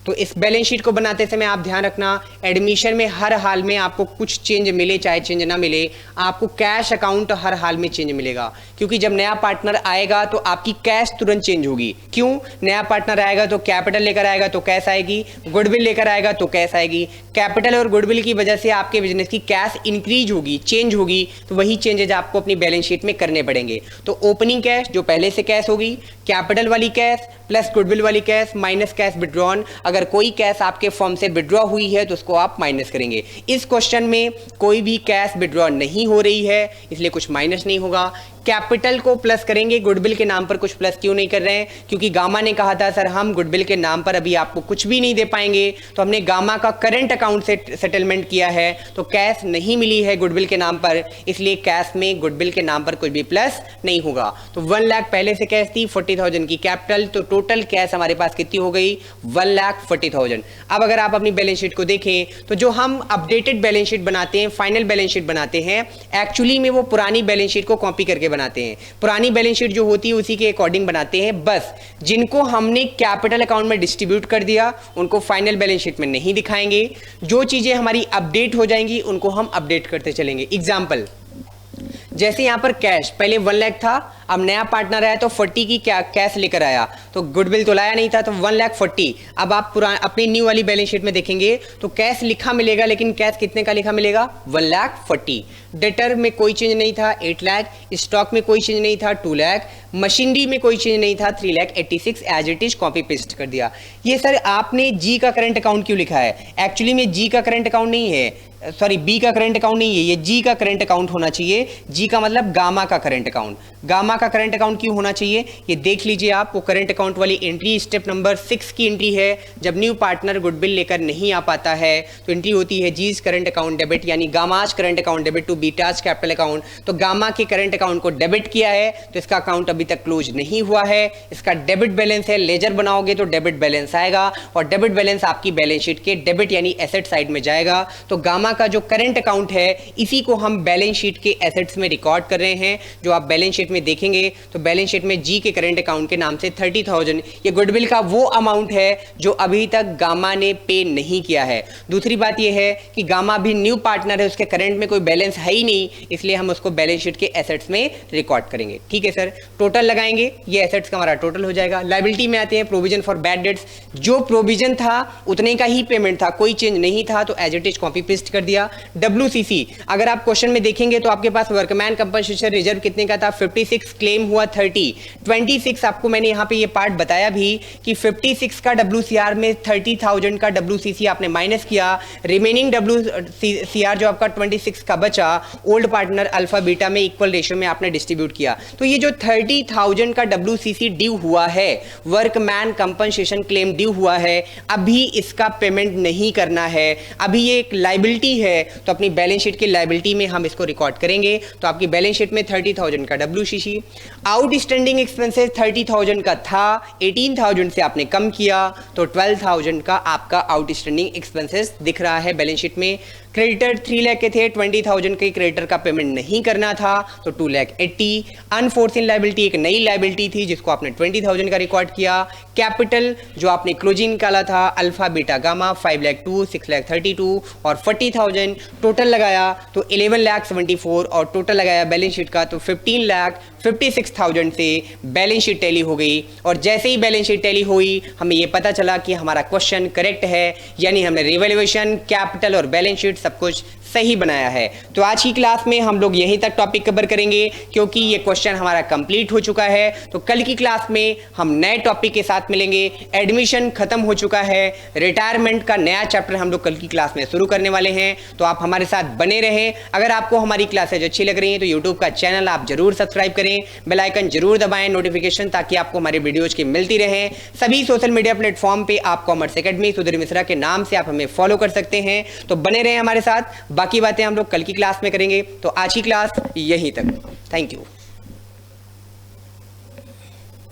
तो इस बैलेंस शीट को बनाते समय आप ध्यान रखना, एडमिशन में हर हाल में आपको कुछ चेंज मिले चाहे चेंज ना मिले, आपको कैश अकाउंट हर हाल में चेंज मिलेगा, क्योंकि जब नया पार्टनर आएगा तो आपकी कैश तुरंत चेंज होगी। क्यों? नया पार्टनर आएगा तो कैपिटल लेकर आएगा तो कैश आएगी, गुडविल लेकर आएगा तो कैश आएगी। कैपिटल और गुडविल की वजह से आपके बिजनेस की कैश इंक्रीज होगी, चेंज होगी, तो वही चेंजेज आपको अपनी बैलेंस शीट में करने पड़ेंगे। तो ओपनिंग कैश जो पहले से कैश होगी, कैपिटल वाली कैश प्लस गुडविल वाली कैश माइनस कैश विड्रॉन। अगर कोई कैश आपके फर्म से विड्रॉ हुई है तो उसको आप माइनस करेंगे। इस क्वेश्चन में कोई भी कैश विड्रॉ नहीं हो रही है, इसलिए कुछ माइनस नहीं होगा। कैपिटल को प्लस करेंगे, गुडविल के नाम पर कुछ प्लस क्यों नहीं कर रहे हैं? क्योंकि गामा ने कहा था सर हम गुडविल के नाम पर अभी आपको कुछ भी नहीं दे पाएंगे, तो हमने गामा का करंट अकाउंट से सेटलमेंट किया है, तो कैश नहीं मिली है गुडविल के नाम पर, इसलिए कैश में गुडविल के नाम पर कुछ भी प्लस नहीं होगा। तो 1 लाख पहले से कैश थी, 40,000 की कैपिटल, तो टोटल कैश हमारे पास कितनी हो गई? 1,40,000। अब अगर आप अपनी बैलेंस शीट को देखें तो जो हम अपडेटेड बैलेंस शीट बनाते हैं, फाइनल बैलेंस शीट बनाते हैं, एक्चुअली में वो पुरानी बैलेंस शीट को कॉपी करके बनाते हैं। पुरानी बैलेंस शीट जो होती है उसी के अकॉर्डिंग बनाते हैं। बस जिनको हमने कैपिटल अकाउंट में डिस्ट्रीब्यूट कर दिया उनको फाइनल बैलेंस शीट में नहीं दिखाएंगे। जो चीजें हमारी अपडेट हो जाएंगी उनको हम अपडेट करते चलेंगे। एग्जांपल, जैसे यहां पर कैश पहले 1 लाख था, अब नया पार्टनर आया तो 40 की कैश लेकर आया, तो गुडविल तो लाया नहीं था, तो 1,40,000। अब आप अपनी न्यू वाली बैलेंस शीट में देखेंगे तो कैश लिखा मिलेगा, लेकिन कैश कितने का लिखा मिलेगा? 1,40,000। डेटर में कोई चेंज नहीं था, 8 लाख। स्टॉक में कोई चेंज नहीं था, 2 लाख। मशीनरी में कोई चेंज नहीं था, 3,86,000 as it is copy paste कर दिया। ये सर आपने जी का करंट अकाउंट क्यों लिखा है? एक्चुअली में जी का करंट अकाउंट नहीं है, सॉरी बी का करंट अकाउंट नहीं है, ये जी का करंट अकाउंट होना चाहिए। जी का मतलब गामा का करंट अकाउंट। गामा का करंट अकाउंट क्यों होना चाहिए ये देख लीजिए आप। वो करंट अकाउंट वाली एंट्री स्टेप नंबर 6 की एंट्री है। जब न्यू पार्टनर गुडविल लेकर नहीं आ पाता है तो एंट्री होती है जीज करंट अकाउंट डेबिट, यानी Gamma's current account debit to betas capital account. तो गामा के करंट अकाउंट को डेबिट किया है तो इसका अकाउंट अभी तक क्लोज नहीं हुआ है, इसका डेबिट बैलेंस है। लेजर बनाओगे तो डेबिट बैलेंस आएगा और डेबिट बैलेंस आपकी बैलेंस शीट के डेबिट यानी एसेट साइड में जाएगा। तो गामा का जो करंट अकाउंट है इसी को हम बैलेंस शीट के एसेट्स में रिकॉर्ड कर रहे हैं। जो आप बैलेंस शीट में देखेंगे तो बैलेंस शीट में जी के करंट अकाउंट के नाम से 30,000 ये गुडविल का वो अमाउंट है जो अभी तक गामा ने पे नहीं किया है। दूसरी बात ये है कि गामा भी न्यू पार्टनर है, उसके करंट में कोई बैलेंस है ही नहीं, इसलिए हम उसको बैलेंस शीट के एसेट्स में रिकॉर्ड करेंगे। ठीक है सर, टोटल लगाएंगे, ये एसेट्स का हमारा टोटल हो जाएगा। लायबिलिटी में आते हैं, प्रोविजन फॉर बैड डेट्स। जो प्रोविजन था उतने का ही पेमेंट था, कोई चेंज नहीं था, तो as it is copy paste कर दिया। WCC अगर आप क्वेश्चन में देखेंगे तो आपके पास वर्कमैन कंपनसेशन रिजर्व कितने का था? 56, क्लेम हुआ 30। 26 आपको मैंने यहां पे ये पार्ट बताया भी कि 56 का WCR में 30,000 का WCC आपने माइनस किया, रिमेनिंग WCR जो आपका 26 का बचा ओल्ड पार्टनर अल्फा बीटा में इक्वल रेशियो में आपने डिस्ट्रीब्यूट किया। तो ये जो 30,000 का WCC ड्यू हुआ है, वर्कमैन कंपनसेशन क्लेम ड्यू हुआ है, अभी इसका पेमेंट नहीं करना है, अभी ये एक लायबिलिटी है, तो अपनी बैलेंस शीट की लायबिलिटी में हम इसको रिकॉर्ड करेंगे। तो आपकी बैलेंस शीट में 30,000 का WCC, थी। आउटस्टैंडिंग एक्सपेंसेस 30,000 का था, 18,000 से आपने कम किया तो 12,000 का आपका आउटस्टैंडिंग एक्सपेंसेस दिख रहा है बैलेंस शीट में। क्रेडिटर 3 लाख के थे, 20,000 के क्रेडिटर का पेमेंट नहीं करना था तो 2,80,000। अनफोर्सिन लायबिलिटी एक नई लायबिलिटी थी जिसको आपने 20,000 का रिकॉर्ड किया। कैपिटल जो आपने क्लोजिंग निकाला था अल्फा बीटा गामा 5,02,000, 6,32,000 और 40,000 टोटल लगाया तो 11,74,000 और टोटल लगाया बैलेंस शीट का तो 15,56,000 से बैलेंस शीट टैली हो गई। और जैसे ही बैलेंस शीट टैली हुई हमें ये पता चला कि हमारा क्वेश्चन करेक्ट है, यानी हमने रिवैल्यूएशन, कैपिटल और बैलेंस शीट सब कुछ सही बनाया है। तो आज की क्लास में हम लोग यहीं तक टॉपिक कवर करेंगे क्योंकि ये क्वेश्चन हमारा कंप्लीट हो चुका है। तो कल की क्लास में हम नए टॉपिक के साथ मिलेंगे। एडमिशन खत्म हो चुका है, रिटायरमेंट का नया चैप्टर हम लोग कल की क्लास में शुरू करने वाले हैं, तो आप हमारे साथ बने रहें। अगर आपको हमारी क्लासेज अच्छी लग रही हैं तो यूट्यूब का चैनल आप जरूर सब्सक्राइब करें, बेल आइकन जरूर दबाएं नोटिफिकेशन, ताकि आपको हमारे वीडियोज की मिलती रहे। सभी सोशल मीडिया प्लेटफॉर्म पे आप कॉमर्स एकेडमी सुधीर मिश्रा के नाम से आप हमें फॉलो कर सकते हैं। तो बने रहें हमारे साथ, बाकी बातें हम लोग कल की क्लास में करेंगे। तो आज की क्लास यहीं तक, थैंक यू।